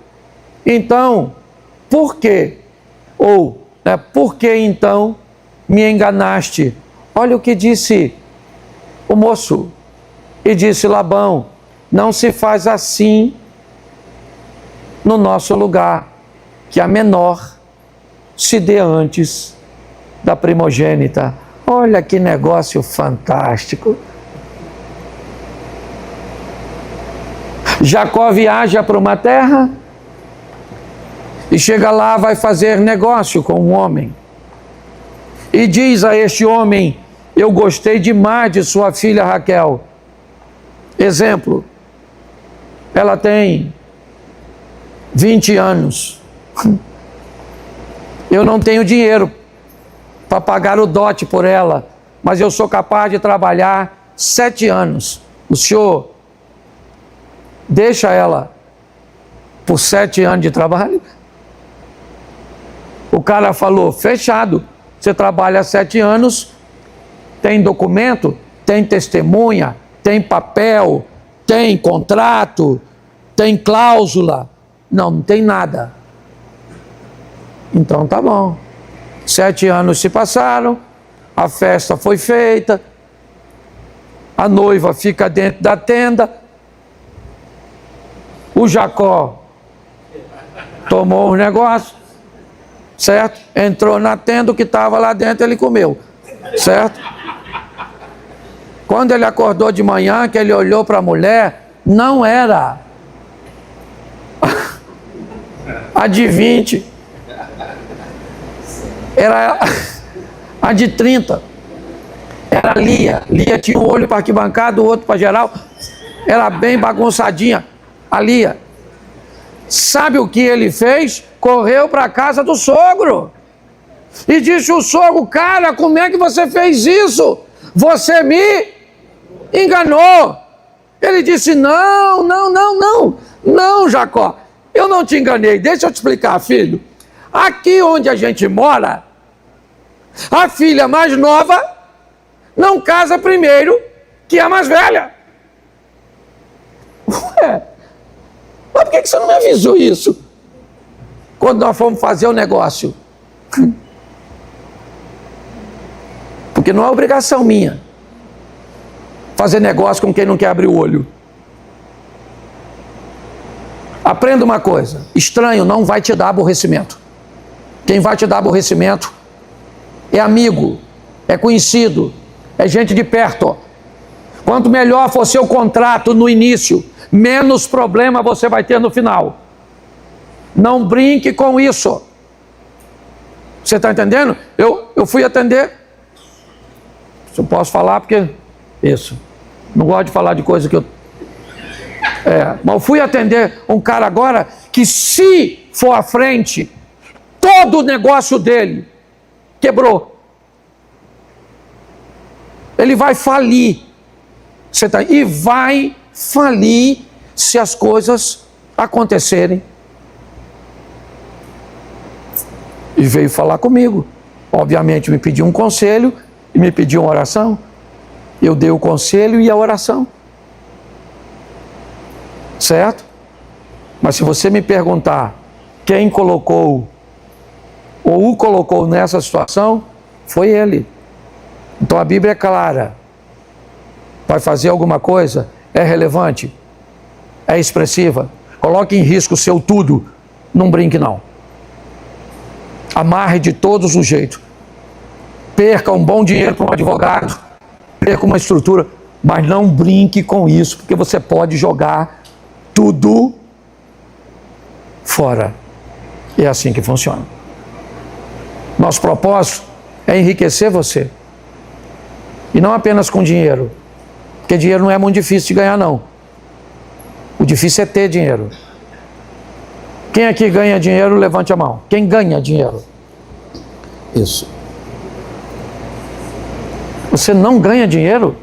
Então, por quê? Ou, por que então me enganaste? Olha o que disse o moço. E disse Labão: não se faz assim no nosso lugar, que a menor se dê antes da primogênita. Olha que negócio fantástico. Jacó viaja para uma terra e chega lá, vai fazer negócio com um homem. E diz a este homem: eu gostei demais de sua filha Raquel. Exemplo, ela tem 20 anos. Eu não tenho dinheiro para pagar o dote por ela, mas eu sou capaz de trabalhar 7 anos. O senhor deixa ela por 7 anos de trabalho? O cara falou: fechado. Você trabalha 7 anos, tem documento, tem testemunha, tem papel, tem contrato, tem cláusula. Não tem nada. Então tá bom. 7 anos se passaram, a festa foi feita, a noiva fica dentro da tenda, o Jacó tomou os negócios, certo? Entrou na tenda, o que estava lá dentro ele comeu, certo? Quando ele acordou de manhã, que ele olhou para a mulher, não era a de 20, era a de 30, era Lia. Lia tinha um olho para arquibancada, o outro para geral, era bem bagunçadinha, a Lia. Sabe o que ele fez? Correu para a casa do sogro e disse o sogro: cara, como é que você fez isso? Você me enganou. Ele disse: não, Jacó, eu não te enganei. Deixa eu te explicar, filho. Aqui onde a gente mora, a filha mais nova não casa primeiro que a mais velha. Ué, mas por que você não me avisou isso quando nós fomos fazer o negócio? Porque não é obrigação minha fazer negócio com quem não quer abrir o olho. Aprenda uma coisa: estranho não vai te dar aborrecimento. Quem vai te dar aborrecimento é amigo, é conhecido, é gente de perto. Quanto melhor for seu contrato no início, menos problema você vai ter no final. Não brinque com isso. Você está entendendo? Eu fui atender. Eu posso falar porque isso. Não gosto de falar de coisa que eu... mas eu fui atender um cara agora que, se for à frente, todo o negócio dele quebrou. Ele vai falir. E vai falir se as coisas acontecerem. E veio falar comigo. Obviamente me pediu um conselho e me pediu uma oração. Eu dei o conselho e a oração. Certo? Mas se você me perguntar quem colocou ou o colocou nessa situação, foi ele. Então a Bíblia é clara. Vai fazer alguma coisa? É relevante? é expressiva, coloque em risco o seu tudo, não brinque não. Amarre de todos os jeitos. Perca um bom dinheiro para um advogado, perca uma estrutura, mas não brinque com isso, porque você pode jogar tudo fora. É assim que funciona. Nosso propósito é enriquecer você. E não apenas com dinheiro, porque dinheiro não é muito difícil de ganhar não. O difícil é ter dinheiro. Quem aqui ganha dinheiro, levante a mão. Quem ganha dinheiro? Isso. Você não ganha dinheiro?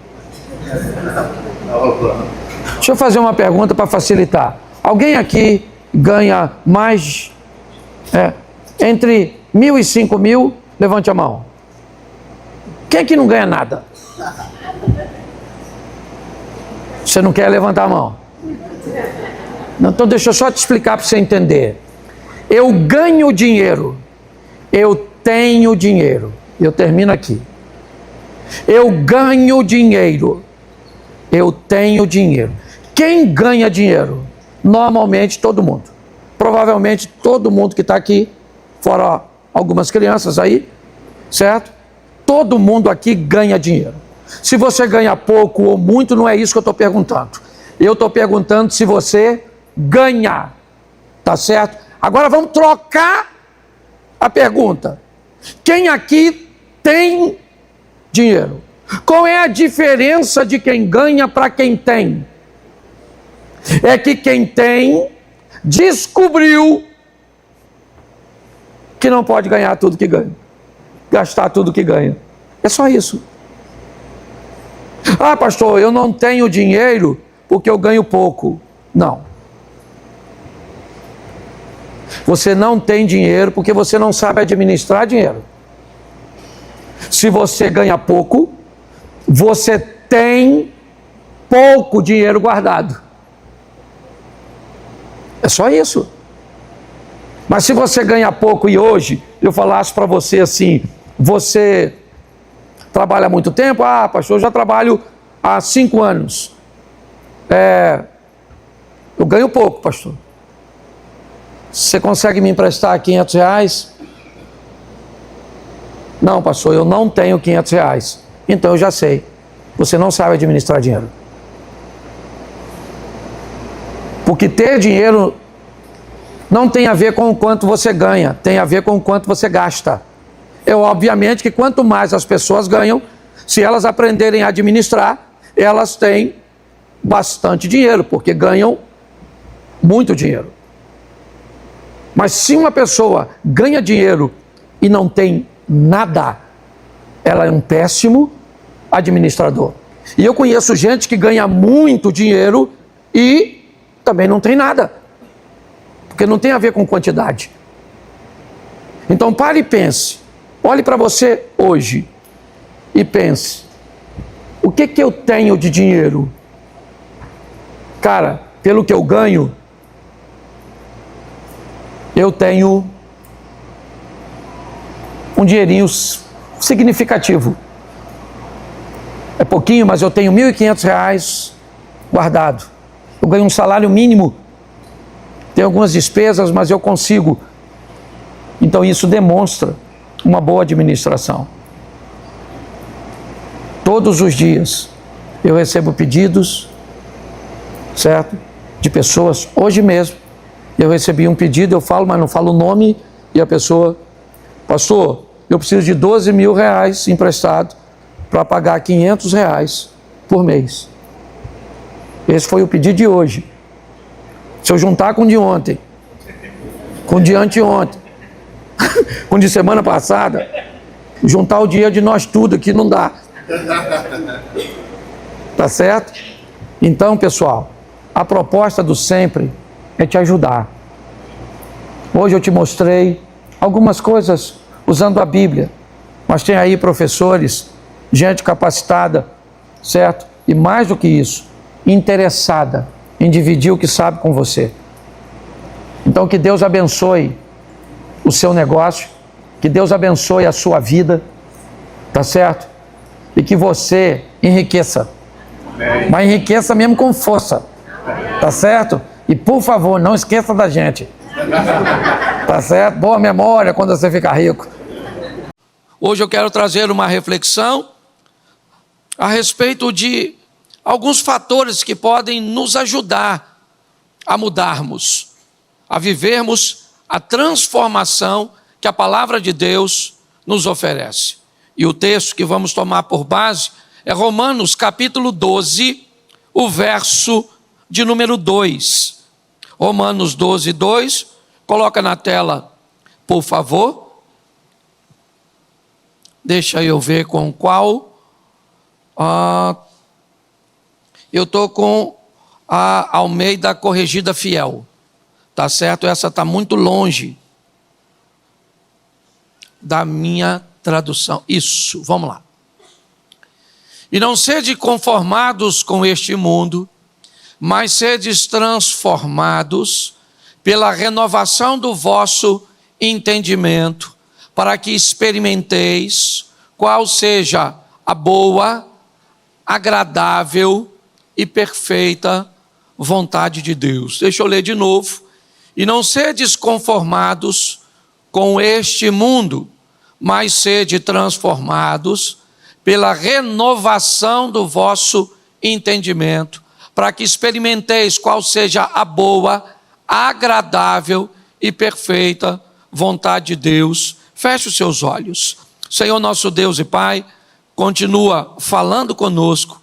Deixa eu fazer uma pergunta para facilitar. Alguém aqui ganha mais entre 1.000 e 5.000? Levante a mão. Quem aqui não ganha nada? Você não quer levantar a mão? Não, então deixa eu só te explicar para você entender. Eu ganho dinheiro. Eu tenho dinheiro. Eu termino aqui. Eu ganho dinheiro. Eu tenho dinheiro. Quem ganha dinheiro? Normalmente todo mundo. Provavelmente todo mundo que está aqui, fora algumas crianças aí, certo? Todo mundo aqui ganha dinheiro. Se você ganha pouco ou muito, não é isso que eu estou perguntando. Eu estou perguntando se você ganha. Tá certo? Agora vamos trocar a pergunta. Quem aqui tem dinheiro? Qual é a diferença de quem ganha para quem tem? É que quem tem descobriu que não pode ganhar tudo que ganha, gastar tudo que ganha. É só isso. Ah, pastor, eu não tenho dinheiro porque eu ganho pouco. Não. Você não tem dinheiro porque você não sabe administrar dinheiro. Se você ganha pouco, você tem pouco dinheiro guardado. É só isso. Mas se você ganha pouco e hoje eu falasse para você assim, você trabalha há muito tempo? Ah, pastor, eu já trabalho há 5 anos. Eu ganho pouco, pastor. Você consegue me emprestar 500 reais? Não, pastor, eu não tenho 500 reais. Então eu já sei. Você não sabe administrar dinheiro. Porque ter dinheiro não tem a ver com o quanto você ganha, tem a ver com o quanto você gasta. É obviamente que quanto mais as pessoas ganham, se elas aprenderem a administrar, elas têm bastante dinheiro, porque ganham muito dinheiro. Mas se uma pessoa ganha dinheiro e não tem nada, ela é um péssimo administrador. E eu conheço gente que ganha muito dinheiro e também não tem nada, porque não tem a ver com quantidade. Então pare e pense, olhe para você hoje e pense, o que eu tenho de dinheiro? Cara, pelo que eu ganho, eu tenho um dinheirinho significativo. É pouquinho, mas eu tenho R$1.500 guardado. Eu ganho um salário mínimo, tenho algumas despesas, mas eu consigo. Então isso demonstra uma boa administração. Todos os dias eu recebo pedidos, certo? De pessoas. Hoje mesmo eu recebi um pedido, eu falo, mas não falo o nome, e a pessoa, pastor, eu preciso de R$12.000 emprestado para pagar R$500 por mês. Esse foi o pedido de hoje. Se eu juntar com o de ontem, com o de anteontem, com o de semana passada, juntar o dinheiro de nós tudo aqui não dá. Tá certo? Então, pessoal, a proposta do Sempre é te ajudar. Hoje eu te mostrei algumas coisas usando a Bíblia, mas tem aí professores, gente capacitada, certo? E mais do que isso, interessada em dividir o que sabe com você. Então que Deus abençoe o seu negócio, que Deus abençoe a sua vida, tá certo? E que você enriqueça, mas enriqueça mesmo com força. Tá certo? E por favor, não esqueça da gente. Tá certo? Boa memória quando você ficar rico. Hoje eu quero trazer uma reflexão a respeito de alguns fatores que podem nos ajudar a mudarmos, a vivermos a transformação que a palavra de Deus nos oferece. E o texto que vamos tomar por base é Romanos capítulo 12, o verso de número 2. Romanos 12, 2. Coloca na tela, por favor. Deixa eu ver com qual. Eu estou com a Almeida Corrigida Fiel. Tá certo? Essa está muito longe da minha tradução. Isso, vamos lá. E não sede conformados com este mundo, mas sedes transformados pela renovação do vosso entendimento, para que experimenteis qual seja a boa, agradável e perfeita vontade de Deus. Deixa eu ler de novo. E não sedes conformados com este mundo, mas sede transformados pela renovação do vosso entendimento, para que experimenteis qual seja a boa, agradável e perfeita vontade de Deus. Feche os seus olhos. Senhor nosso Deus e Pai, continua falando conosco.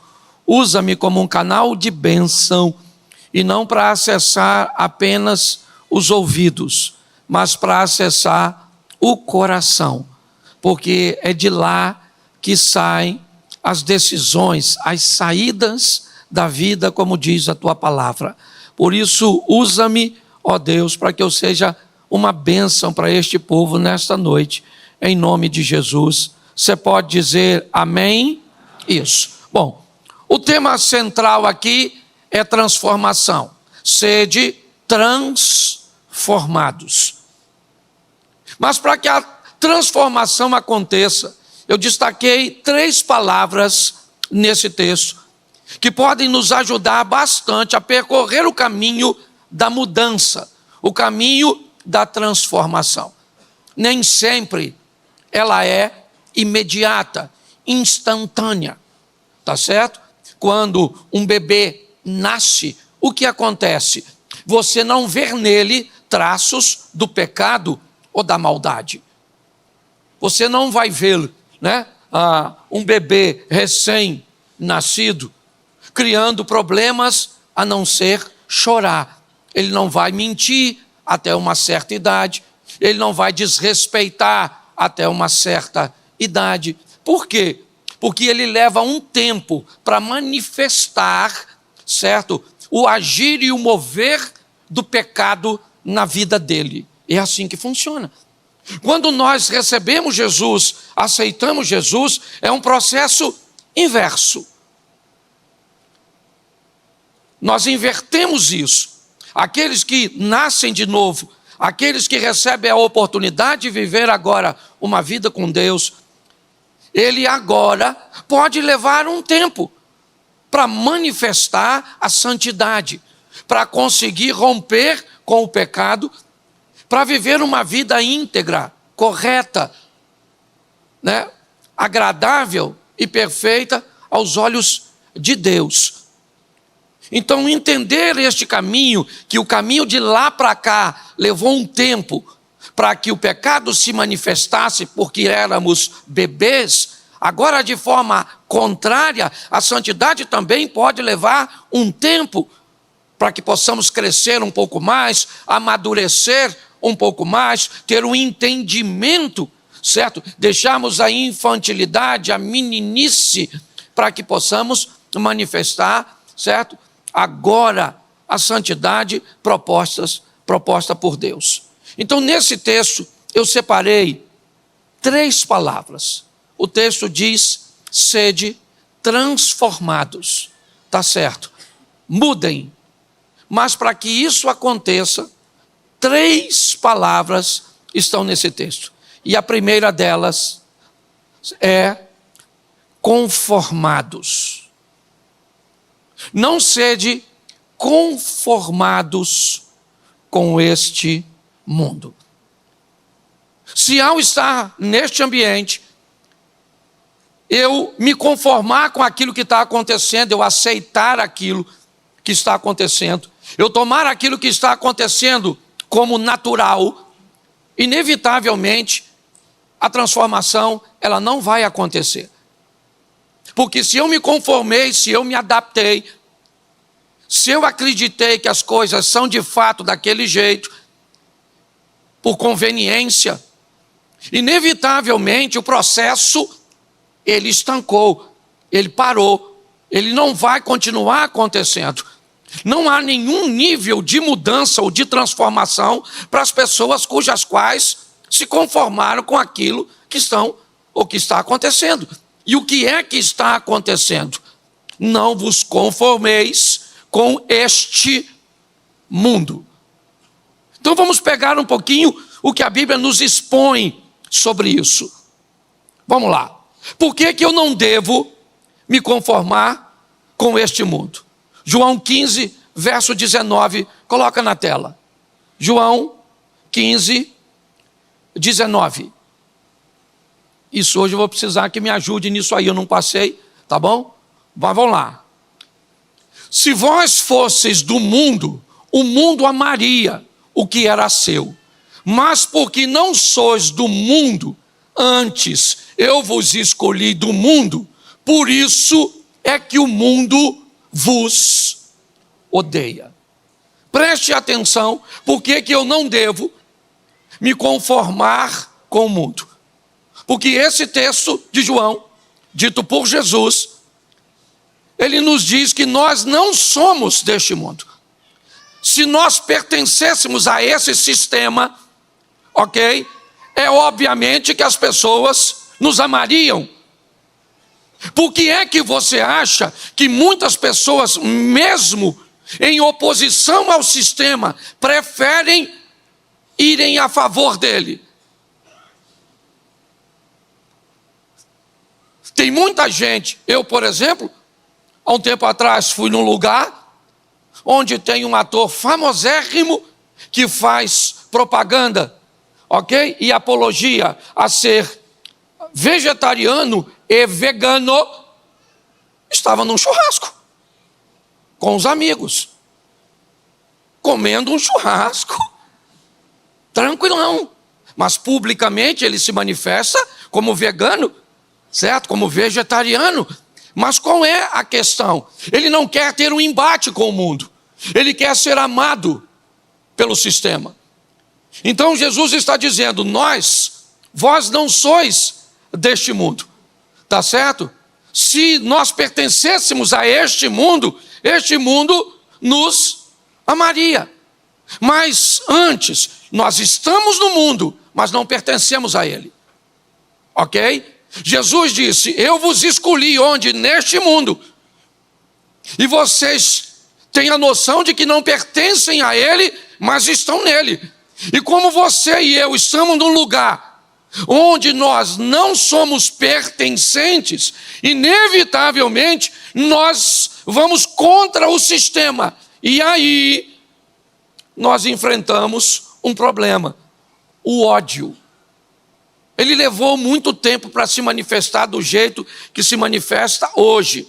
Usa-me como um canal de bênção e não para acessar apenas os ouvidos, mas para acessar o coração, porque é de lá que saem as decisões, as saídas da vida, como diz a tua palavra. Por isso, usa-me, ó Deus, para que eu seja uma bênção para este povo nesta noite, em nome de Jesus. Você pode dizer amém? Isso. Bom, o tema central aqui é transformação. Sede transformados. Mas para que a transformação aconteça, eu destaquei 3 palavras nesse texto, que podem nos ajudar bastante a percorrer o caminho da mudança, o caminho da transformação. Nem sempre ela é imediata, instantânea, tá certo? Quando um bebê nasce, o que acontece? Você não vê nele traços do pecado ou da maldade. Você não vai ver, né, um bebê recém-nascido criando problemas a não ser chorar. Ele não vai mentir até uma certa idade, ele não vai desrespeitar até uma certa idade. Por quê? Porque ele leva um tempo para manifestar, certo? O agir e o mover do pecado na vida dele. É assim que funciona. Quando nós recebemos Jesus, aceitamos Jesus, é um processo inverso. Nós invertemos isso. Aqueles que nascem de novo, aqueles que recebem a oportunidade de viver agora uma vida com Deus, ele agora pode levar um tempo para manifestar a santidade, para conseguir romper com o pecado, para viver uma vida íntegra, correta, né? Agradável e perfeita aos olhos de Deus. Então, entender este caminho, que o caminho de lá para cá levou um tempo para que o pecado se manifestasse, porque éramos bebês, agora de forma contrária, a santidade também pode levar um tempo para que possamos crescer um pouco mais, amadurecer um pouco mais, ter um entendimento, certo? Deixarmos a infantilidade, a meninice, para que possamos manifestar, certo? Agora a santidade proposta por Deus. Então, nesse texto, eu separei 3 palavras. O texto diz: sede transformados. Tá certo? Mudem. Mas para que isso aconteça, 3 palavras estão nesse texto. E a primeira delas é conformados. Não sede conformados com este mundo. Se ao estar neste ambiente, eu me conformar com aquilo que está acontecendo, eu aceitar aquilo que está acontecendo, eu tomar aquilo que está acontecendo como natural, inevitavelmente, a transformação, ela não vai acontecer. Porque se eu me conformei, se eu me adaptei, se eu acreditei que as coisas são de fato daquele jeito, por conveniência, inevitavelmente o processo, ele estancou, ele parou, ele não vai continuar acontecendo. Não há nenhum nível de mudança ou de transformação para as pessoas cujas quais se conformaram com aquilo que estão ou que está acontecendo. E o que é que está acontecendo? Não vos conformeis com este mundo. Então vamos pegar um pouquinho o que a Bíblia nos expõe sobre isso. Vamos lá. Por que eu não devo me conformar com este mundo? João 15, verso 19, coloca na tela. João 15, 19. Isso hoje eu vou precisar que me ajude nisso aí, eu não passei, tá bom? Mas vamos lá. Se vós fosseis do mundo, o mundo amaria o que era seu. Mas porque não sois do mundo, antes eu vos escolhi do mundo, por isso é que o mundo vos odeia. Preste atenção, porque que eu não devo me conformar com o mundo. Porque esse texto de João, dito por Jesus, ele nos diz que nós não somos deste mundo. Se nós pertencêssemos a esse sistema, ok? É obviamente que as pessoas nos amariam. Por que é que você acha que muitas pessoas, mesmo em oposição ao sistema, preferem irem a favor dele? Tem muita gente, eu, por exemplo, há um tempo atrás fui num lugar onde tem um ator famosérrimo que faz propaganda, ok? E apologia a ser vegetariano e vegano. Estava num churrasco com os amigos, comendo um churrasco, tranquilão, mas publicamente ele se manifesta como vegano, certo? Como vegetariano. Mas qual é a questão? Ele não quer ter um embate com o mundo, ele quer ser amado pelo sistema. Então Jesus está dizendo: vós não sois deste mundo, tá certo? Se nós pertencêssemos a este mundo nos amaria. Mas antes, nós estamos no mundo, mas não pertencemos a ele, ok? Jesus disse: eu vos escolhi onde? Neste mundo. E vocês têm a noção de que não pertencem a ele, mas estão nele. E como você e eu estamos num lugar onde nós não somos pertencentes, inevitavelmente nós vamos contra o sistema. E aí nós enfrentamos um problema: o ódio. Ele levou muito tempo para se manifestar do jeito que se manifesta hoje,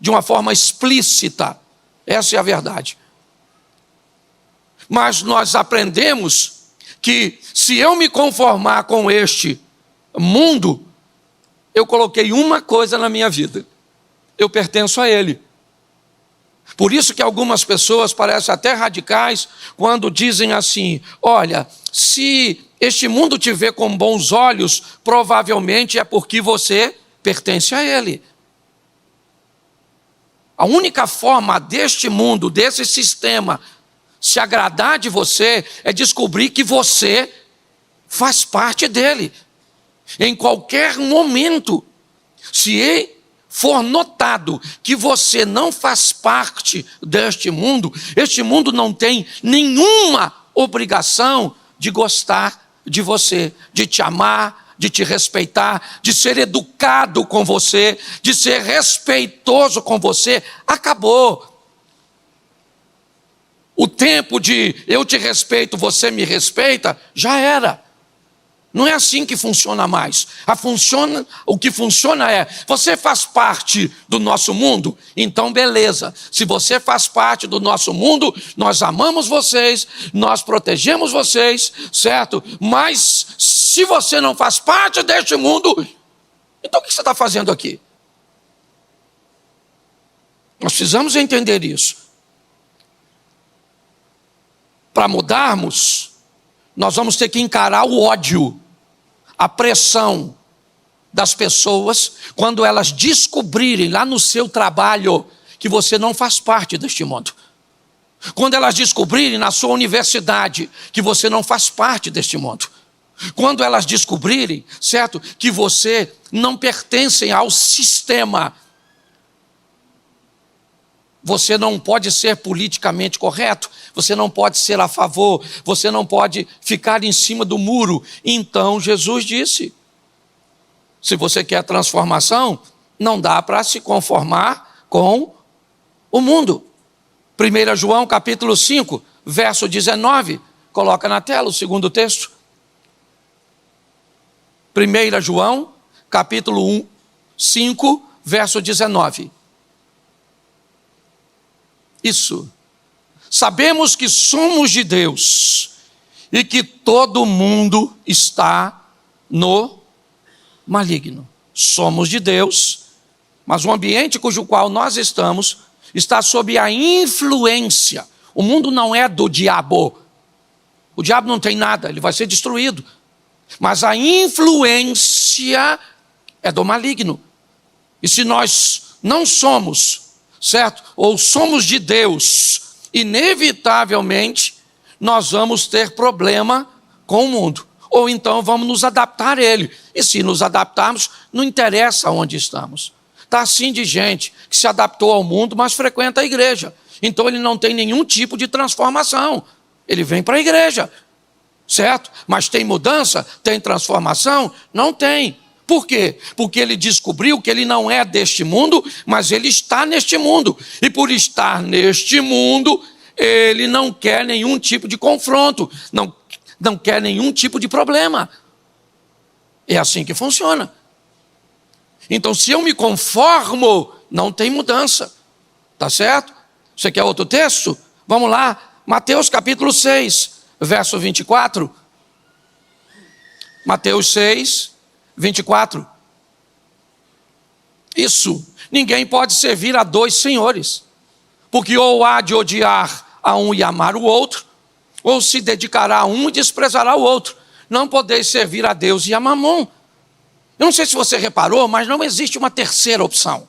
de uma forma explícita. Essa é a verdade. Mas nós aprendemos que se eu me conformar com este mundo, eu coloquei uma coisa na minha vida: eu pertenço a ele. Por isso que algumas pessoas parecem até radicais quando dizem assim: olha, se este mundo te vê com bons olhos, provavelmente é porque você pertence a ele. A única forma deste mundo, desse sistema, se agradar de você é descobrir que você faz parte dele. Em qualquer momento, se for notado que você não faz parte deste mundo, este mundo não tem nenhuma obrigação de gostar de você, de te amar, de te respeitar, de ser educado com você, de ser respeitoso com você. Acabou. o tempo de eu te respeito, você me respeita, já era. Não é assim que funciona mais. O que funciona é, você faz parte do nosso mundo? Então beleza, se você faz parte do nosso mundo, nós amamos vocês, nós protegemos vocês, certo? Mas se você não faz parte deste mundo, então o que você está fazendo aqui? Nós precisamos entender isso. Para mudarmos, nós vamos ter que encarar o ódio, a pressão das pessoas, quando elas descobrirem lá no seu trabalho que você não faz parte deste mundo. Quando elas descobrirem na sua universidade que você não faz parte deste mundo. Quando elas descobrirem, certo, que você não pertence ao sistema. Você não pode ser politicamente correto, você não pode ser a favor, você não pode ficar em cima do muro. Então Jesus disse, se você quer transformação, não dá para se conformar com o mundo. 1 João capítulo 5, verso 19, coloca na tela o segundo texto. 1 João capítulo 5, verso 19. Isso. Sabemos que somos de Deus e que todo mundo está no maligno. Somos de Deus, mas o ambiente cujo qual nós estamos está sob a influência. O mundo não é do diabo. O diabo não tem nada, ele vai ser destruído. Mas a influência é do maligno. E se nós não somos, certo? Ou somos de Deus, inevitavelmente nós vamos ter problema com o mundo. Ou então vamos nos adaptar a ele. E se nos adaptarmos, não interessa onde estamos. Está assim de gente que se adaptou ao mundo, mas frequenta a igreja. Então ele não tem nenhum tipo de transformação. Ele vem para a igreja, certo? Mas tem mudança? Tem transformação? Não tem. Por quê? Porque ele descobriu que ele não é deste mundo, mas ele está neste mundo. E por estar neste mundo, ele não quer nenhum tipo de confronto, não quer nenhum tipo de problema. É assim que funciona. Então, se eu me conformo, não tem mudança. Tá certo? Você quer outro texto? Vamos lá. Mateus capítulo 6, verso 24. Mateus 6, 24. Isso. Ninguém pode servir a dois senhores. Porque ou há de odiar a um e amar o outro, ou se dedicará a um e desprezará o outro. Não podeis servir a Deus e a Mamon. Eu não sei se você reparou, mas não existe uma terceira opção.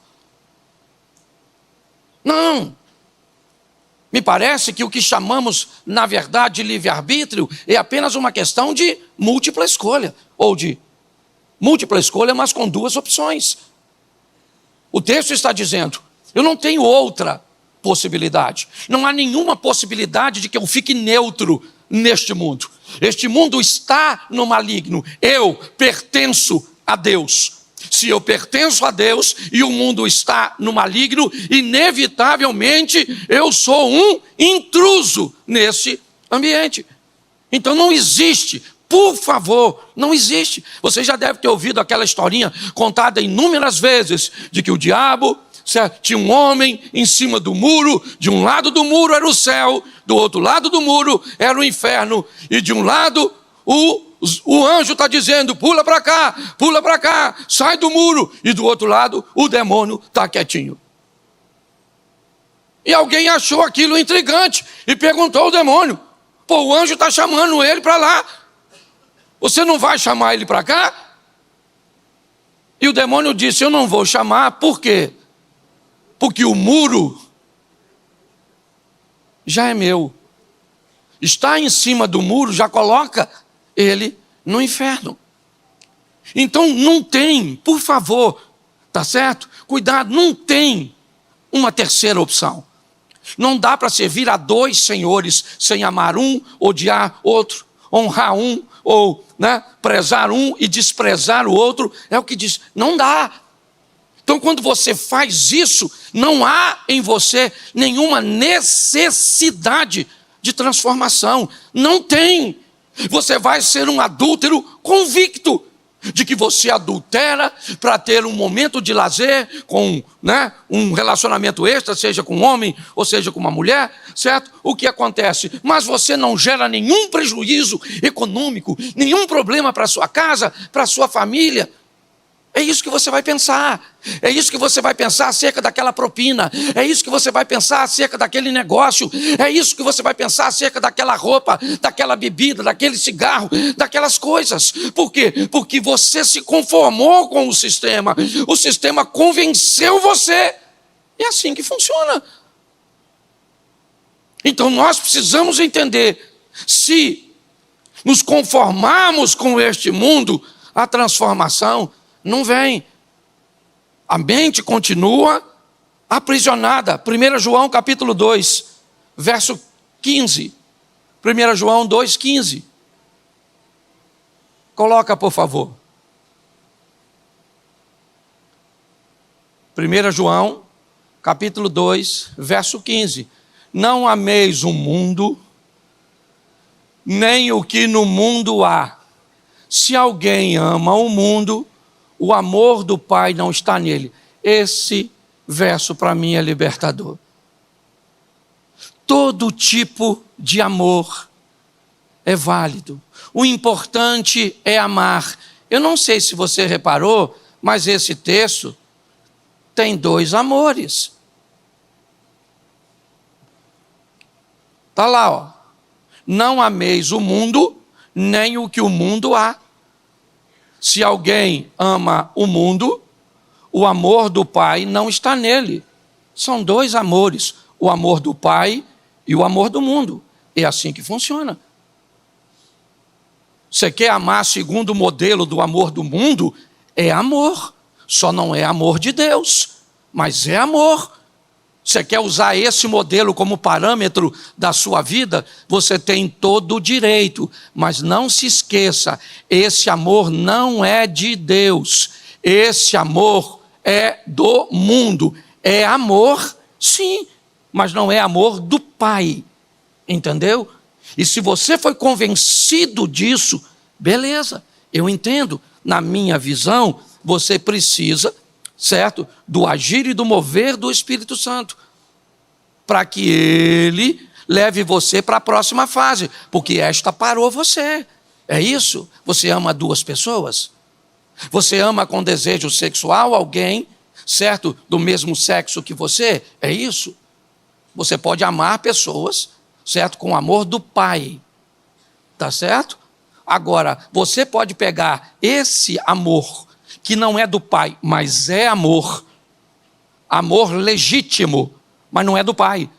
Não. Me parece que o que chamamos, na verdade, de livre-arbítrio é apenas uma questão de múltipla escolha. Ou de múltipla escolha, mas com duas opções. O texto está dizendo, eu não tenho outra possibilidade. Não há nenhuma possibilidade de que eu fique neutro neste mundo. Este mundo está no maligno. Eu pertenço a Deus. Se eu pertenço a Deus e o mundo está no maligno, inevitavelmente eu sou um intruso nesse ambiente. Então não existe, por favor, não existe. Você já deve ter ouvido aquela historinha contada inúmeras vezes, de que o diabo tinha um homem em cima do muro, de um lado do muro era o céu, do outro lado do muro era o inferno, e de um lado o anjo está dizendo, pula para cá, sai do muro. E do outro lado, o demônio está quietinho. E alguém achou aquilo intrigante e perguntou ao demônio, pô, o anjo está chamando ele para lá. Você não vai chamar ele para cá? E o demônio disse, eu não vou chamar, por quê? Porque o muro já é meu. Está em cima do muro, já coloca ele no inferno. Então não tem, por favor, tá certo? Cuidado, não tem uma terceira opção. Não dá para servir a dois senhores sem amar um, odiar outro, honrar um ou prezar um e desprezar o outro. É o que diz, não dá. Então quando você faz isso, não há em você nenhuma necessidade de transformação. Não tem. Você vai ser um adúltero convicto de que você adultera para ter um momento de lazer com, um relacionamento extra, seja com um homem ou seja com uma mulher, certo? O que acontece? Mas você não gera nenhum prejuízo econômico, nenhum problema para sua casa, para sua família. É isso que você vai pensar. É isso que você vai pensar acerca daquela propina. É isso que você vai pensar acerca daquele negócio. É isso que você vai pensar acerca daquela roupa, daquela bebida, daquele cigarro, daquelas coisas. Por quê? Porque você se conformou com o sistema. O sistema convenceu você. É assim que funciona. Então nós precisamos entender, se nos conformarmos com este mundo, a transformação não vem. A mente continua aprisionada. 1 João capítulo 2, verso 15. 1 João 2, 15. Coloca, por favor. 1 João capítulo 2, verso 15. Não ameis o mundo, nem o que no mundo há. Se alguém ama o mundo, o amor do Pai não está nele. Esse verso para mim é libertador. Todo tipo de amor é válido. O importante é amar. Eu não sei se você reparou, mas esse texto tem dois amores. Está lá, ó. Não ameis o mundo, nem o que o mundo há. Se alguém ama o mundo, o amor do Pai não está nele. São dois amores, o amor do Pai e o amor do mundo. É assim que funciona. Você quer amar segundo o modelo do amor do mundo? É amor. Só não é amor de Deus, mas é amor. Você quer usar esse modelo como parâmetro da sua vida? Você tem todo o direito, mas não se esqueça, esse amor não é de Deus, esse amor é do mundo. É amor, sim, mas não é amor do Pai, entendeu? E se você foi convencido disso, beleza, eu entendo, na minha visão, você precisa, certo? Do agir e do mover do Espírito Santo, para que ele leve você para a próxima fase, porque esta parou você. É isso? Você ama duas pessoas? Você ama com desejo sexual alguém, certo? Do mesmo sexo que você? É isso? Você pode amar pessoas, certo? Com o amor do Pai, tá certo? Agora, você pode pegar esse amor, que não é do Pai, mas é amor legítimo, mas não é do Pai.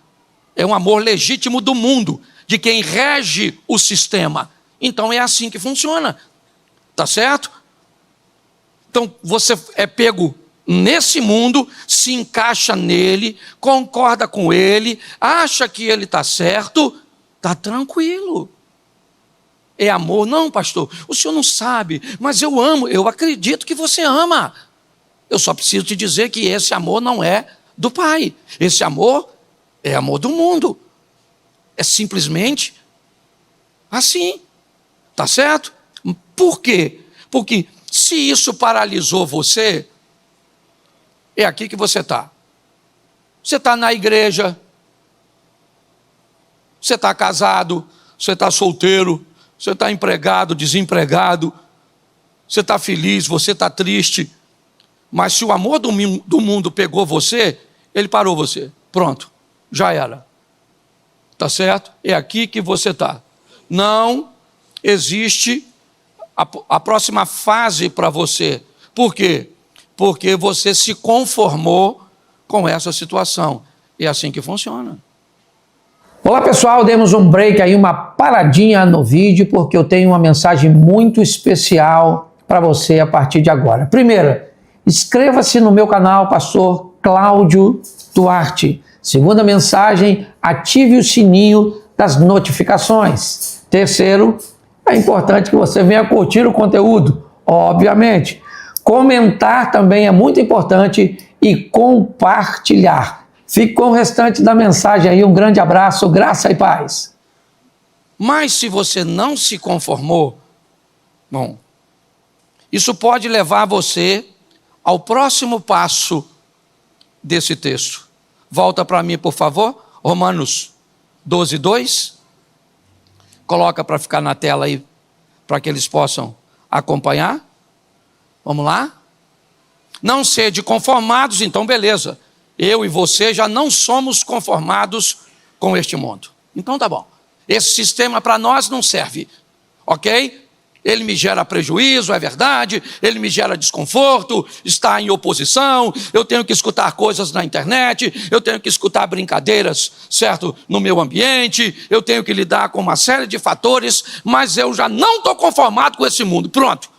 É um amor legítimo do mundo, de quem rege o sistema. Então é assim que funciona, tá certo? Então você é pego nesse mundo, se encaixa nele, concorda com ele, acha que ele está certo, está tranquilo. É amor? Não, pastor, o senhor não sabe, mas eu amo, eu acredito que você ama. Eu só preciso te dizer que esse amor não é do Pai. Esse amor é amor do mundo. É simplesmente assim, tá certo? Por quê? Porque se isso paralisou você, é aqui que você está. Você está na igreja, você está casado, você está solteiro, você está empregado, desempregado, você está feliz, você está triste, mas se o amor do mundo pegou você, ele parou você, pronto, já era, tá certo? É aqui que você está. Não existe a próxima fase para você. Por quê? Porque você se conformou com essa situação. É assim que funciona. Olá pessoal, demos um break aí, uma paradinha no vídeo, porque eu tenho uma mensagem muito especial para você a partir de agora. Primeiro, inscreva-se no meu canal, Pastor Cláudio Duarte. Segunda mensagem, ative o sininho das notificações. Terceiro, é importante que você venha curtir o conteúdo, obviamente. Comentar também é muito importante e compartilhar. Fique com o restante da mensagem aí, um grande abraço, graça e paz. Mas se você não se conformou, bom, isso pode levar você ao próximo passo desse texto. Volta para mim, por favor, Romanos 12, 2. Coloca para ficar na tela aí, para que eles possam acompanhar. Vamos lá? Não sede conformados, então beleza. Eu e você já não somos conformados com este mundo. Então tá bom. Esse sistema para nós não serve, ok? Ele me gera prejuízo, é verdade, ele me gera desconforto, está em oposição, eu tenho que escutar coisas na internet, eu tenho que escutar brincadeiras, certo, no meu ambiente, eu tenho que lidar com uma série de fatores, mas eu já não estou conformado com esse mundo, pronto.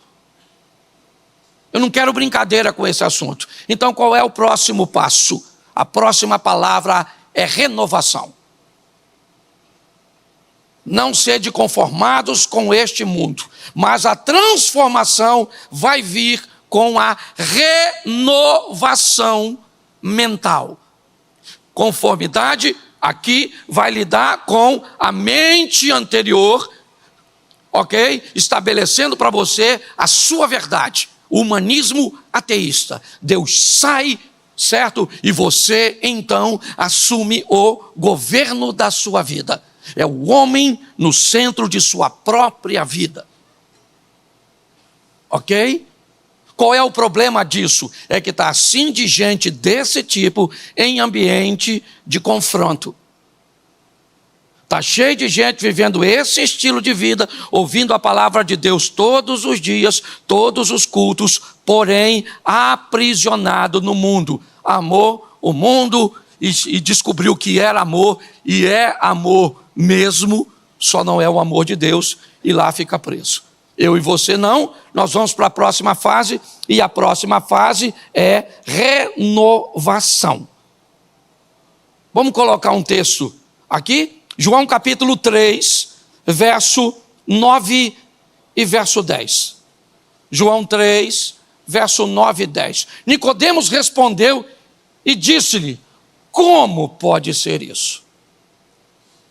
Eu não quero brincadeira com esse assunto. Então qual é o próximo passo? A próxima palavra é renovação. Não sede conformados com este mundo, mas a transformação vai vir com a renovação mental. Conformidade aqui vai lidar com a mente anterior, ok? Estabelecendo para você a sua verdade. O humanismo ateísta. Deus sai, certo? E você então assume o governo da sua vida. É o homem no centro de sua própria vida. Ok? Qual é o problema disso? É que está assim de gente desse tipo em ambiente de confronto. Está cheio de gente vivendo esse estilo de vida, ouvindo a palavra de Deus todos os dias, todos os cultos, porém aprisionado no mundo. Amou o mundo e descobriu que era amor, e é amor mesmo, só não é o amor de Deus, e lá fica preso. Eu e você não, nós vamos para a próxima fase, e a próxima fase é renovação. Vamos colocar um texto aqui, João capítulo 3, verso 9 e verso 10. João 3, verso 9 e 10. Nicodemos respondeu e disse-lhe: como pode ser isso?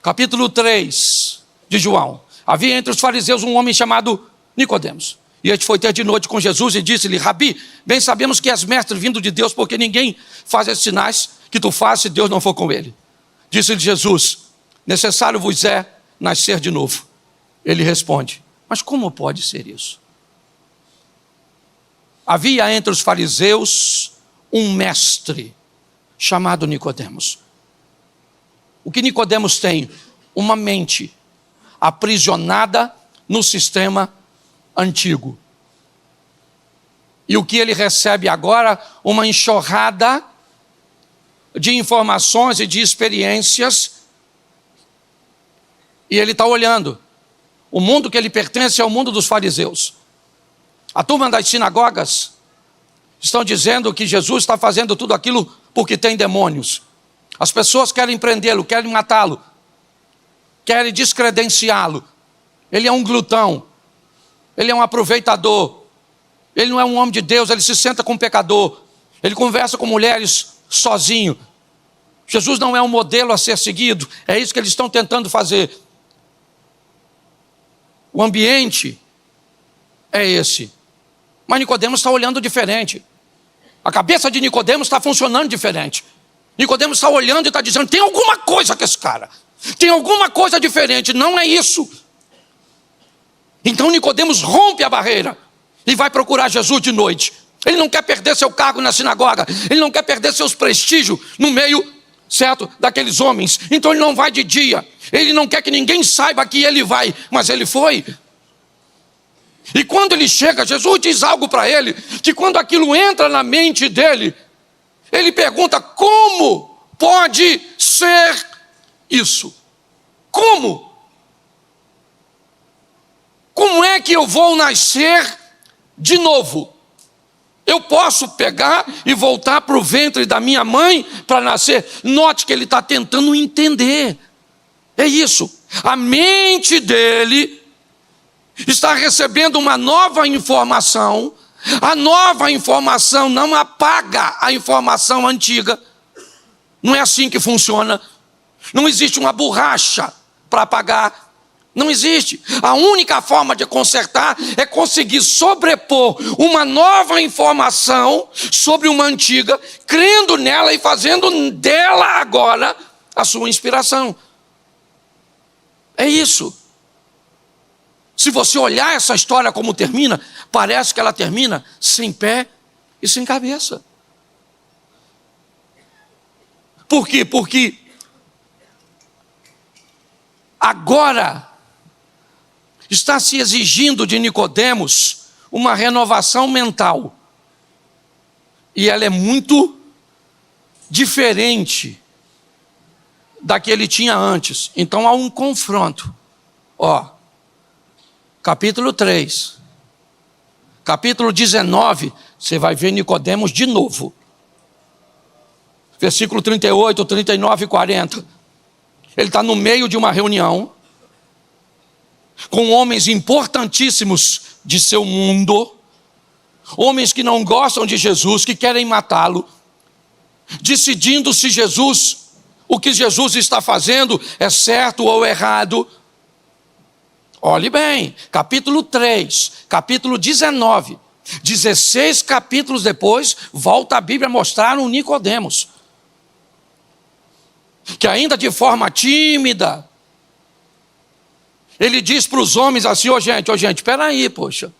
Capítulo 3 de João. Havia entre os fariseus um homem chamado Nicodemos. E este foi ter de noite com Jesus e disse-lhe: Rabi, bem sabemos que és mestre vindo de Deus, porque ninguém faz esses sinais que tu fazes se Deus não for com ele. Disse-lhe Jesus: necessário vos é nascer de novo. Ele responde: mas como pode ser isso? Havia entre os fariseus um mestre chamado Nicodemos. O que Nicodemos tem? Uma mente aprisionada no sistema antigo. E o que ele recebe agora? Uma enxurrada de informações e de experiências. E ele está olhando. O mundo que ele pertence é o mundo dos fariseus. A turma das sinagogas estão dizendo que Jesus está fazendo tudo aquilo porque tem demônios. As pessoas querem prendê-lo, querem matá-lo, querem descredenciá-lo. Ele é um glutão, ele é um aproveitador, ele não é um homem de Deus, ele se senta com um pecador, ele conversa com mulheres sozinho. Jesus não é um modelo a ser seguido, é isso que eles estão tentando fazer. O ambiente é esse. Mas Nicodemos está olhando diferente. A cabeça de Nicodemos está funcionando diferente. Nicodemos está olhando e está dizendo: tem alguma coisa com esse cara. Tem alguma coisa diferente. Não é isso. Então Nicodemos rompe a barreira e vai procurar Jesus de noite. Ele não quer perder seu cargo na sinagoga. Ele não quer perder seus prestígios no meio, certo, daqueles homens. Então ele não vai de dia. Ele não quer que ninguém saiba que ele vai. Mas ele foi. E quando ele chega, Jesus diz algo para ele, que quando aquilo entra na mente dele, ele pergunta: como pode ser isso? Como? Como é que eu vou nascer de novo? Eu posso pegar e voltar para o ventre da minha mãe para nascer? Note que ele está tentando entender. É isso. A mente dele está recebendo uma nova informação. A nova informação não apaga a informação antiga. Não é assim que funciona. Não existe uma borracha para apagar. Não existe. A única forma de consertar é conseguir sobrepor uma nova informação sobre uma antiga, crendo nela e fazendo dela agora a sua inspiração. É isso. Se você olhar essa história como termina, parece que ela termina sem pé e sem cabeça. Por quê? Porque agora está se exigindo de Nicodemos uma renovação mental. E ela é muito diferente da que ele tinha antes. Então há um confronto. Capítulo 3. Capítulo 19, você vai ver Nicodemos de novo. Versículo 38, 39 e 40. Ele está no meio de uma reunião com homens importantíssimos de seu mundo, homens que não gostam de Jesus, que querem matá-lo, decidindo se o que Jesus está fazendo é certo ou errado. Olhe bem, capítulo 3, capítulo 19, 16 capítulos depois, volta a Bíblia a mostrar um Nicodemos, que ainda de forma tímida, ele diz para os homens assim: gente, espera aí, poxa.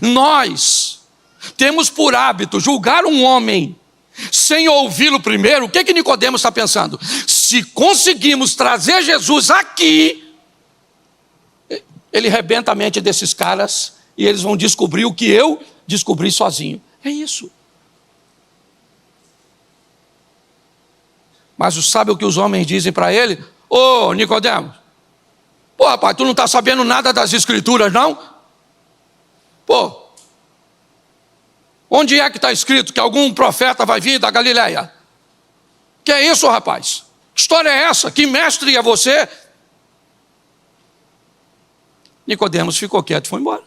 Nós temos por hábito julgar um homem sem ouvi-lo primeiro. O que Nicodemos está pensando? Se conseguimos trazer Jesus aqui, ele rebenta a mente desses caras e eles vão descobrir o que eu descobri sozinho. É isso. Mas sabe o que os homens dizem para ele? Ô, Nicodemos, pô, rapaz, tu não está sabendo nada das Escrituras, não? Pô, onde é que está escrito que algum profeta vai vir da Galileia? Que é isso, rapaz? Que história é essa? Que mestre é você? Nicodemos ficou quieto e foi embora.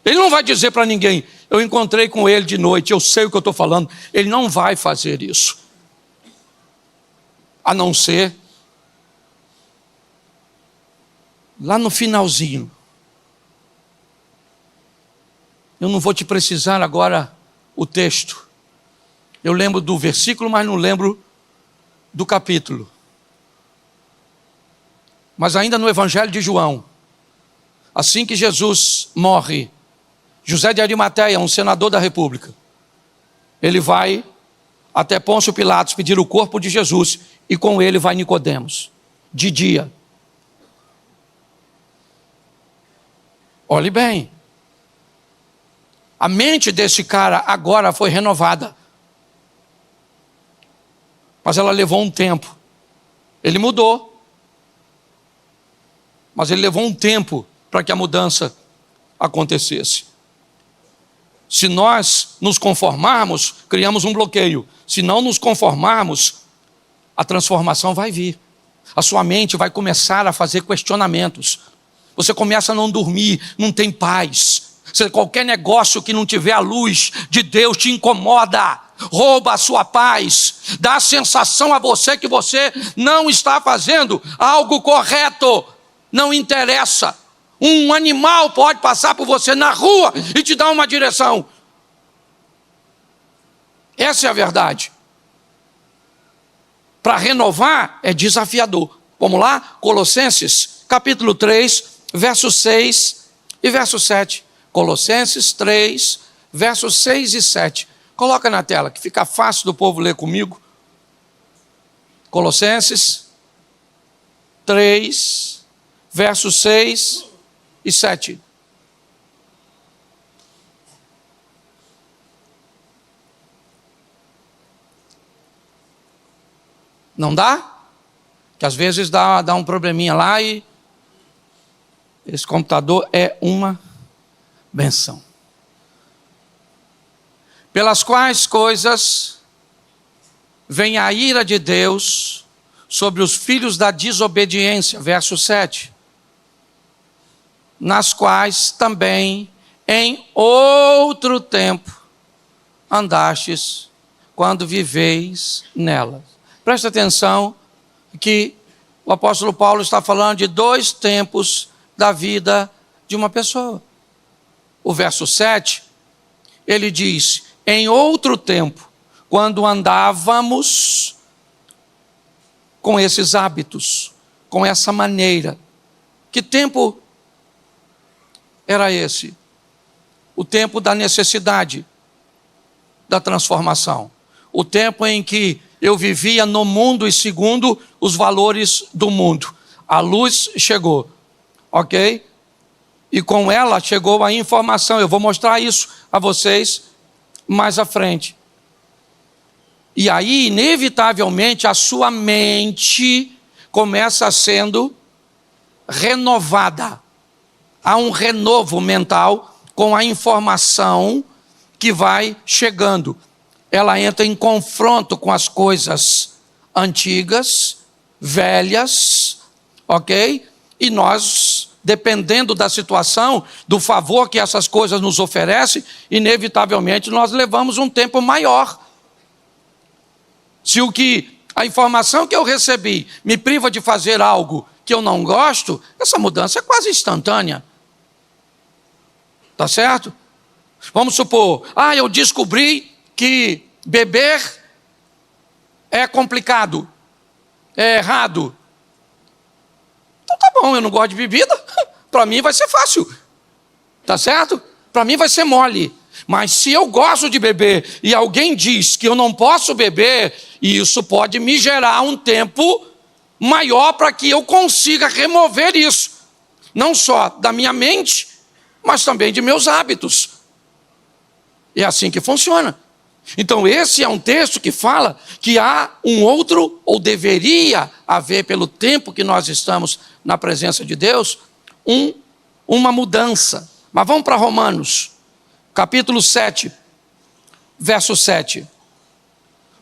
Ele não vai dizer para ninguém: eu encontrei com ele de noite, eu sei o que eu estou falando. Ele não vai fazer isso. A não ser lá no finalzinho. Eu não vou te precisar agora o texto. Eu lembro do versículo, mas não lembro do capítulo. Mas ainda no Evangelho de João, assim que Jesus morre, José de Arimateia, um senador da República, ele vai até Pôncio Pilatos pedir o corpo de Jesus, e com ele vai Nicodemos, de dia. Olhe bem, a mente desse cara agora foi renovada, mas ela levou um tempo. Ele mudou, mas ele levou um tempo para que a mudança acontecesse. Se nós nos conformarmos, criamos um bloqueio. Se não nos conformarmos, a transformação vai vir. A sua mente vai começar a fazer questionamentos. Você começa a não dormir, não tem paz. Qualquer negócio que não tiver a luz de Deus te incomoda, rouba a sua paz, dá a sensação a você que você não está fazendo algo correto. Não interessa. Um animal pode passar por você na rua e te dar uma direção. Essa é a verdade. Para renovar é desafiador. Vamos lá? Colossenses, capítulo 3, versos 6 e verso 7. Colossenses 3, versos 6 e 7. Coloca na tela, que fica fácil do povo ler comigo. Colossenses 3, versos 6 e 7. Não dá? Que às vezes dá um probleminha lá e esse computador é uma benção. Pelas quais coisas vem a ira de Deus sobre os filhos da desobediência, verso 7. Nas quais também em outro tempo andastes quando viveis nelas. Presta atenção que o apóstolo Paulo está falando de 2 tempos da vida de uma pessoa. O verso 7, ele diz: em outro tempo, quando andávamos com esses hábitos, com essa maneira. Que tempo era esse? O tempo da necessidade, da transformação. O tempo em que eu vivia no mundo e segundo os valores do mundo. A luz chegou, ok? E com ela chegou a informação. Eu vou mostrar isso a vocês mais à frente. E aí, inevitavelmente, a sua mente começa sendo renovada. Há um renovo mental com a informação que vai chegando. Ela entra em confronto com as coisas antigas, velhas, ok? E nós, dependendo da situação, do favor que essas coisas nos oferecem, inevitavelmente nós levamos um tempo maior. Se a informação que eu recebi me priva de fazer algo que eu não gosto, essa mudança é quase instantânea. Tá certo? Vamos supor, eu descobri que beber é complicado, é errado. Então tá bom, eu não gosto de bebida, para mim vai ser fácil. Tá certo? Para mim vai ser mole. Mas se eu gosto de beber e alguém diz que eu não posso beber, isso pode me gerar um tempo maior para que eu consiga remover isso. Não só da minha mente, mas também de meus hábitos. É assim que funciona. Então esse é um texto que fala que há um outro, ou deveria haver, pelo tempo que nós estamos na presença de Deus, uma mudança. Mas vamos para Romanos, capítulo 7, verso 7.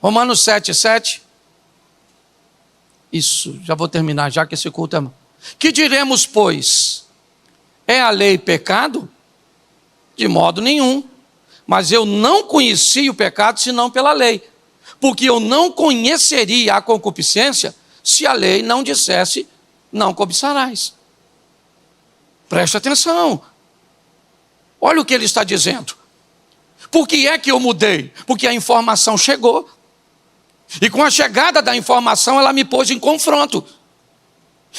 Romanos 7, 7. Isso, já vou terminar, já que esse culto é... Que diremos, pois? É a lei pecado? De modo nenhum. Mas eu não conheci o pecado senão pela lei. Porque eu não conheceria a concupiscência se a lei não dissesse, não cobiçarás. Preste atenção. Olha o que ele está dizendo. Por que é que eu mudei? Porque a informação chegou. E com a chegada da informação, ela me pôs em confronto.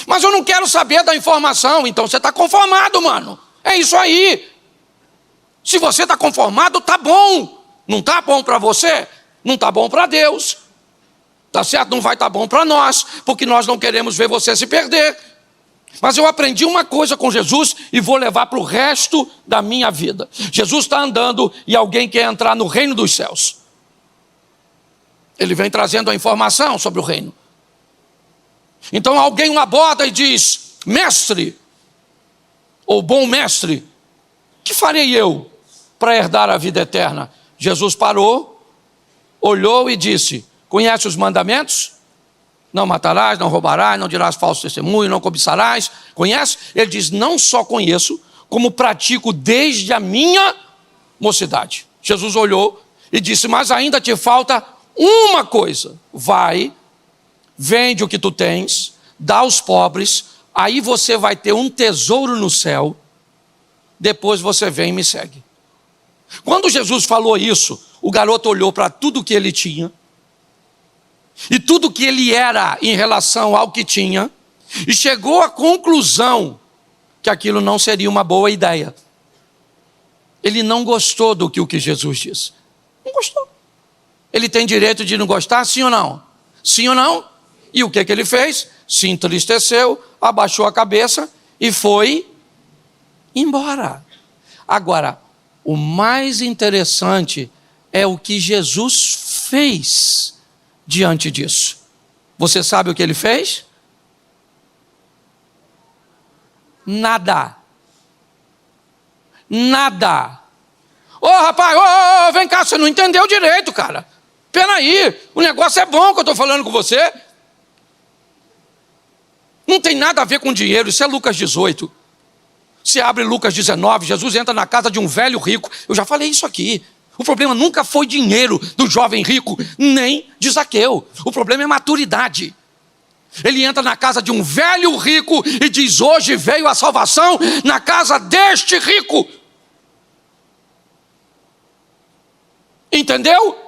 Mas eu não quero saber da informação. Então você está conformado, mano. É isso aí. Se você está conformado, tá bom. Não está bom para você? Não está bom para Deus. Tá certo? Não vai estar bom para nós, porque nós não queremos ver você se perder. Mas eu aprendi uma coisa com Jesus e vou levar para o resto da minha vida. Jesus está andando e alguém quer entrar no reino dos céus. Ele vem trazendo a informação sobre o reino. Então alguém o aborda e diz: mestre, ou bom mestre, que farei eu para herdar a vida eterna? Jesus parou, olhou e disse: conhece os mandamentos? Não matarás, não roubarás, não dirás falso testemunho, não cobiçarás. Conhece? Ele diz: não só conheço, como pratico desde a minha mocidade. Jesus olhou e disse: mas ainda te falta uma coisa. Vai, vende o que tu tens, dá aos pobres, aí você vai ter um tesouro no céu, depois você vem e me segue. Quando Jesus falou isso, o garoto olhou para tudo que ele tinha, e tudo que ele era em relação ao que tinha, e chegou à conclusão que aquilo não seria uma boa ideia. Ele não gostou do que Jesus disse. Não gostou. Ele tem direito de não gostar, sim ou não? Sim ou não? E o que ele fez? Se entristeceu, abaixou a cabeça e foi embora. Agora, o mais interessante é o que Jesus fez diante disso. Você sabe o que ele fez? Nada. Nada. Ô rapaz, vem cá, você não entendeu direito, cara. Peraí, o negócio é bom que eu estou falando com você. Não tem nada a ver com dinheiro, isso é Lucas 18. Você abre Lucas 19, Jesus entra na casa de um velho rico. Eu já falei isso aqui. O problema nunca foi dinheiro do jovem rico, nem de Zaqueu. O problema é maturidade. Ele entra na casa de um velho rico e diz: hoje veio a salvação na casa deste rico. Entendeu?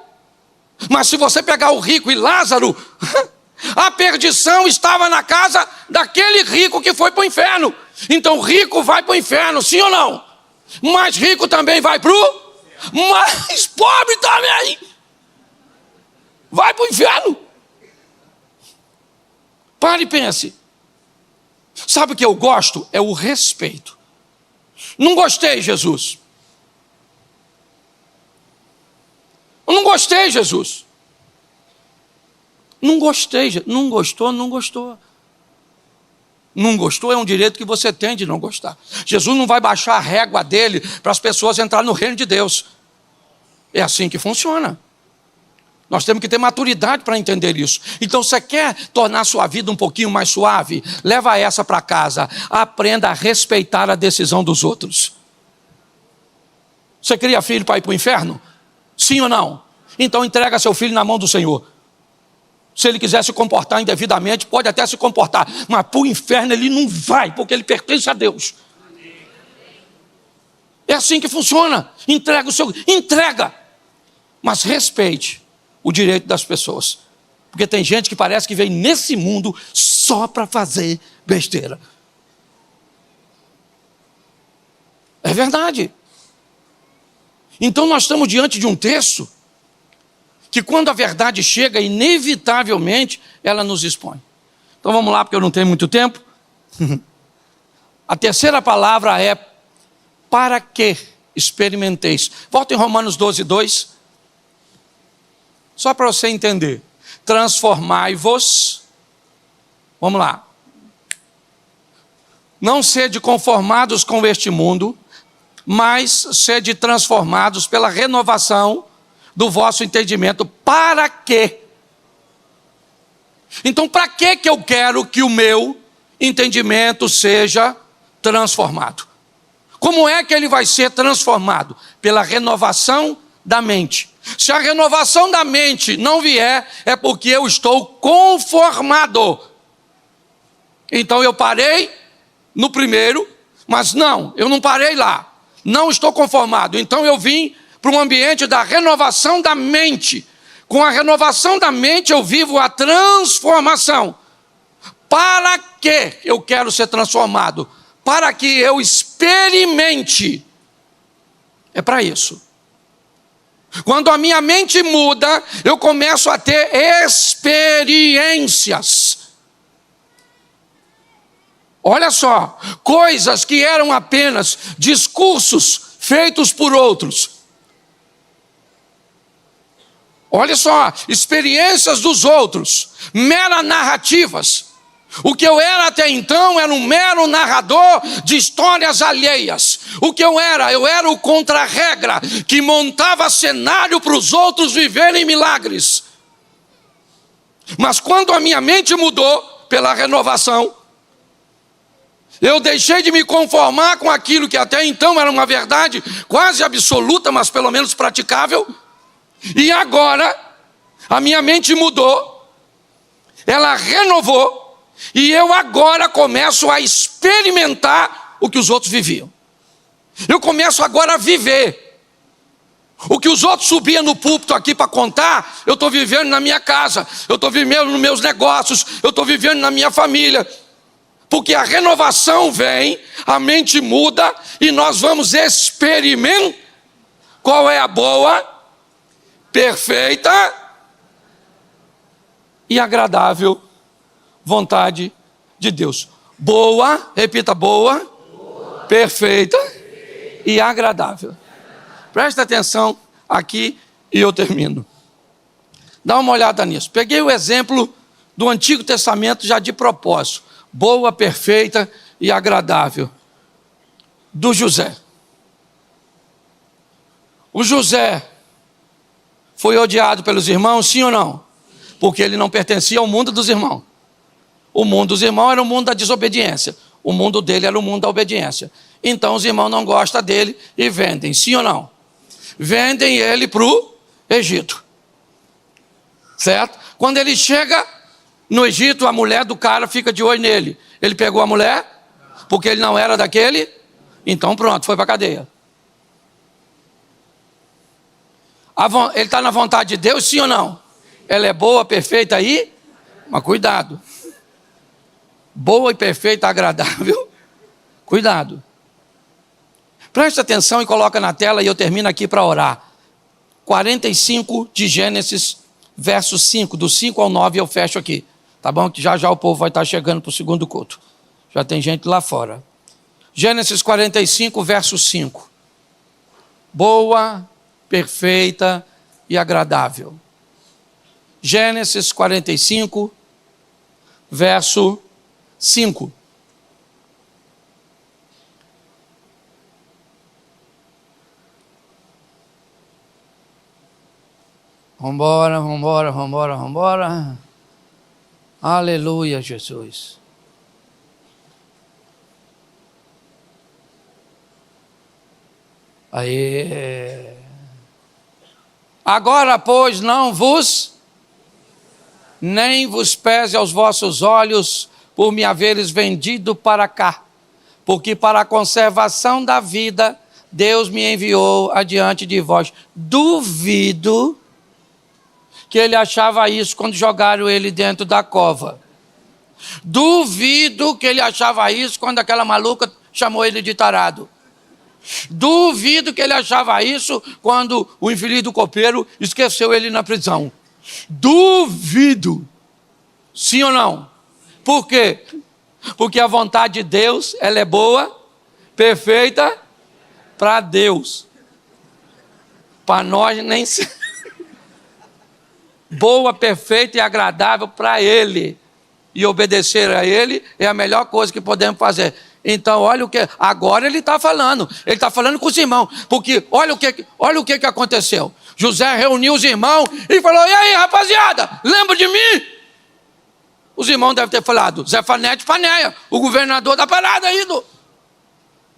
Mas se você pegar o rico e Lázaro, a perdição estava na casa daquele rico que foi para o inferno. Então rico vai para o inferno, sim ou não? Mas rico também vai para o... Mas pobre também vai para o inferno. Pare e pense. Sabe o que eu gosto? É o respeito. Não gostei, Jesus. Eu não gostei, Jesus. Não gostei. Não gostou, não gostou. Não gostou é um direito que você tem de não gostar. Jesus não vai baixar a régua dele para as pessoas entrarem no reino de Deus. É assim que funciona. Nós temos que ter maturidade para entender isso. Então, você quer tornar a sua vida um pouquinho mais suave? Leva essa para casa. Aprenda a respeitar a decisão dos outros. Você cria filho para ir para o inferno? Sim ou não? Então entrega seu filho na mão do Senhor. Se ele quiser se comportar indevidamente, pode até se comportar, mas para o inferno ele não vai, porque ele pertence a Deus. É assim que funciona. Entrega, mas respeite o direito das pessoas. Porque tem gente que parece que vem nesse mundo só para fazer besteira. É verdade. Então nós estamos diante de um texto que quando a verdade chega, inevitavelmente, ela nos expõe. Então vamos lá, porque eu não tenho muito tempo. A terceira palavra é para que experimenteis. Volta em Romanos 12:2. Só para você entender. Transformai-vos. Vamos lá. Não sede conformados com este mundo, mas sede transformados pela renovação do vosso entendimento. Para quê? Então, para que eu quero que o meu entendimento seja transformado? Como é que ele vai ser transformado? Pela renovação da mente. Se a renovação da mente não vier, é porque eu estou conformado. Então eu parei no primeiro, mas não, eu não parei lá. Não estou conformado. Então eu vim para um ambiente da renovação da mente. Com a renovação da mente eu vivo a transformação. Para que eu quero ser transformado? Para que eu experimente. É para isso. Quando a minha mente muda, eu começo a ter experiências. Olha só, coisas que eram apenas discursos feitos por outros. Olha só, experiências dos outros, meras narrativas. O que eu era até então era um mero narrador de histórias alheias. O que eu era o contra-regra, que montava cenário para os outros viverem milagres. Mas quando a minha mente mudou pela renovação, eu deixei de me conformar com aquilo que até então era uma verdade quase absoluta, mas pelo menos praticável. E agora, a minha mente mudou, ela renovou, e eu agora começo a experimentar o que os outros viviam. Eu começo agora a viver. O que os outros subiam no púlpito aqui para contar, eu estou vivendo na minha casa, eu estou vivendo nos meus negócios, eu estou vivendo na minha família. Porque a renovação vem, a mente muda, e nós vamos experimentar qual é a boa, perfeita e agradável vontade de Deus. Boa, repita, boa, perfeita e agradável. Presta atenção aqui e eu termino. Dá uma olhada nisso. Peguei o exemplo do Antigo Testamento já de propósito. Boa, perfeita e agradável. Do José. O José foi odiado pelos irmãos, sim ou não? Porque ele não pertencia ao mundo dos irmãos. O mundo dos irmãos era o mundo da desobediência. O mundo dele era o mundo da obediência. Então os irmãos não gostam dele e vendem, sim ou não? Vendem ele para o Egito. Certo? Quando ele chega No Egito, a mulher do cara fica de olho nele. Ele pegou a mulher, porque ele não era daquele, então pronto, foi para a cadeia. Ele está na vontade de Deus, sim ou não? Ela é boa, perfeita aí, mas cuidado. Boa e perfeita, agradável, cuidado. Preste atenção e coloca na tela e eu termino aqui para orar. 45 de Gênesis, verso 5, do 5 ao 9 eu fecho aqui. Tá bom? Que já já o povo vai estar chegando para o segundo culto. Já tem gente lá fora. Gênesis 45, verso 5. Boa, perfeita e agradável. Gênesis 45, verso 5. Vambora, vambora, vambora, vambora. Aleluia, Jesus. Aí. Agora, pois, não vos, nem vos pese aos vossos olhos por me haveres vendido para cá, porque para a conservação da vida Deus me enviou adiante de vós. Duvido que ele achava isso quando jogaram ele dentro da cova. Duvido que ele achava isso quando aquela maluca chamou ele de tarado. Duvido que ele achava isso quando o infeliz do copeiro esqueceu ele na prisão. Duvido. Sim ou não? Por quê? Porque a vontade de Deus, ela é boa, perfeita para Deus. Para nós nem boa, perfeita e agradável para Ele. E obedecer a Ele é a melhor coisa que podemos fazer. Então, olha o que... Agora ele está falando. Ele está falando com os irmãos. Porque olha o que aconteceu. José reuniu os irmãos e falou: e aí, rapaziada, lembra de mim? Os irmãos devem ter falado: Zé Fanete Paneia, o governador da parada aí do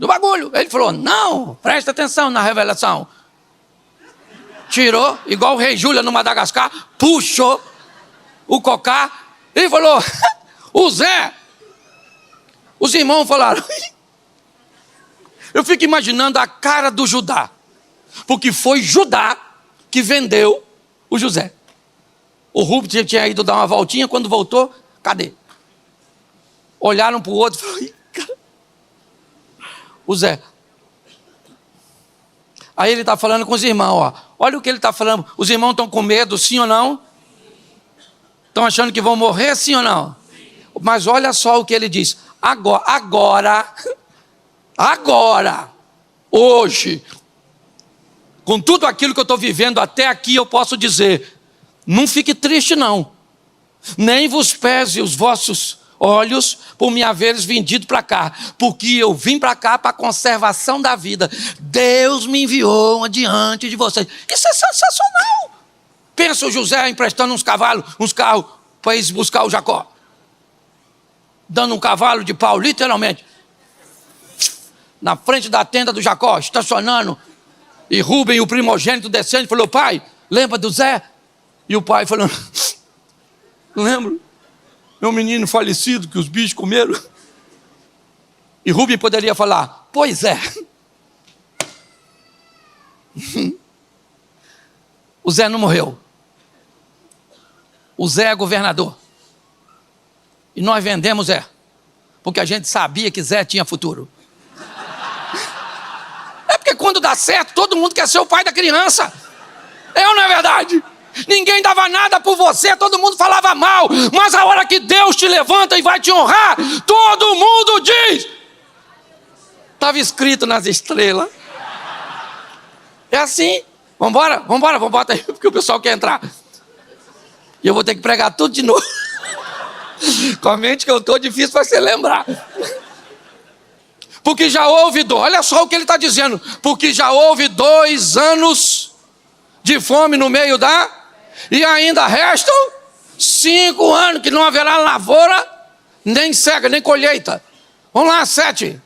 bagulho. Ele falou: não, presta atenção na revelação. Tirou, igual o rei Júlia no Madagascar, puxou o cocá e falou: o Zé. Os irmãos falaram. Eu fico imaginando a cara do Judá, porque foi Judá que vendeu o José. O Rubem tinha ido dar uma voltinha, quando voltou, cadê? Olharam para o outro e falaram: o Zé. Aí ele está falando com os irmãos, ó. Olha o que ele está falando. Os irmãos estão com medo, sim ou não? Estão achando que vão morrer, sim ou não? Mas olha só o que ele diz. Agora, hoje, com tudo aquilo que eu estou vivendo até aqui, eu posso dizer: não fique triste não. Nem vos pese os vossos olhos por me haveres vendido para cá, porque eu vim para cá para a conservação da vida. Deus me enviou adiante de vocês. Isso é sensacional. Pensa o José emprestando uns cavalos, uns carros para ir buscar o Jacó, dando um cavalo de pau, literalmente, na frente da tenda do Jacó, estacionando, e Rubem, o primogênito, descendo e falou: pai, lembra do Zé? E o pai falando: não lembro, meu menino falecido que os bichos comeram. E Rubem poderia falar: pois é. O Zé não morreu. O Zé é governador. E nós vendemos Zé, porque a gente sabia que Zé tinha futuro. É porque quando dá certo, todo mundo quer ser o pai da criança. É ou não é verdade? Ninguém dava nada por você, todo mundo falava mal. Mas a hora que Deus te levanta e vai te honrar, todo mundo diz: estava escrito nas estrelas. É assim. Vambora, aí, porque o pessoal quer entrar. E eu vou ter que pregar tudo de novo. Com a mente que eu estou, difícil para você lembrar. Porque já houve, olha só o que ele está dizendo. Porque já houve 2 anos de fome no meio e ainda restam 5 anos que não haverá lavoura, nem cega, nem colheita. Vamos lá, 7.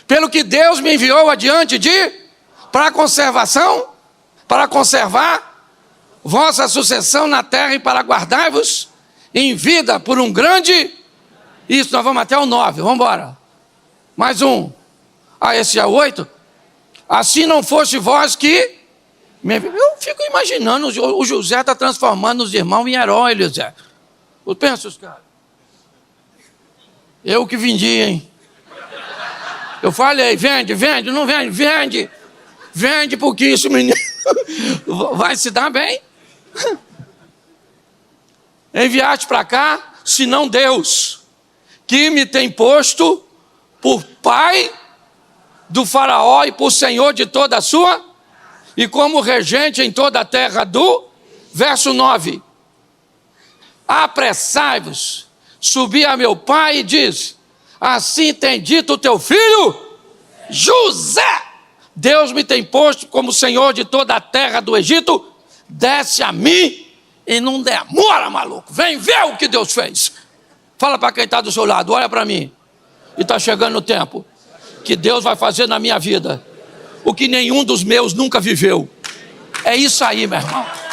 Pelo que Deus me enviou adiante para conservar vossa sucessão na terra e para guardar-vos em vida por um grande... Isso, nós vamos até o 9, vamos embora. Mais um. Esse é o 8. Assim não fosse vós que... Eu fico imaginando, o José está transformando os irmãos em heróis, José. Pensa os caras. Eu que vendi, hein? Eu falei, vende, não vende, vende. Vende porque isso, menino, vai se dar bem. Enviaste para cá, senão Deus, que me tem posto por pai do faraó e por senhor de toda a sua, e como regente em toda a terra do... Verso 9. Apressai-vos, subi a meu pai e diz, assim tem dito o teu filho, José, Deus me tem posto como senhor de toda a terra do Egito, desce a mim e não demora, maluco, vem ver o que Deus fez. Fala para quem está do seu lado, olha para mim, e está chegando o tempo que Deus vai fazer na minha vida o que nenhum dos meus nunca viveu. É isso aí, meu irmão.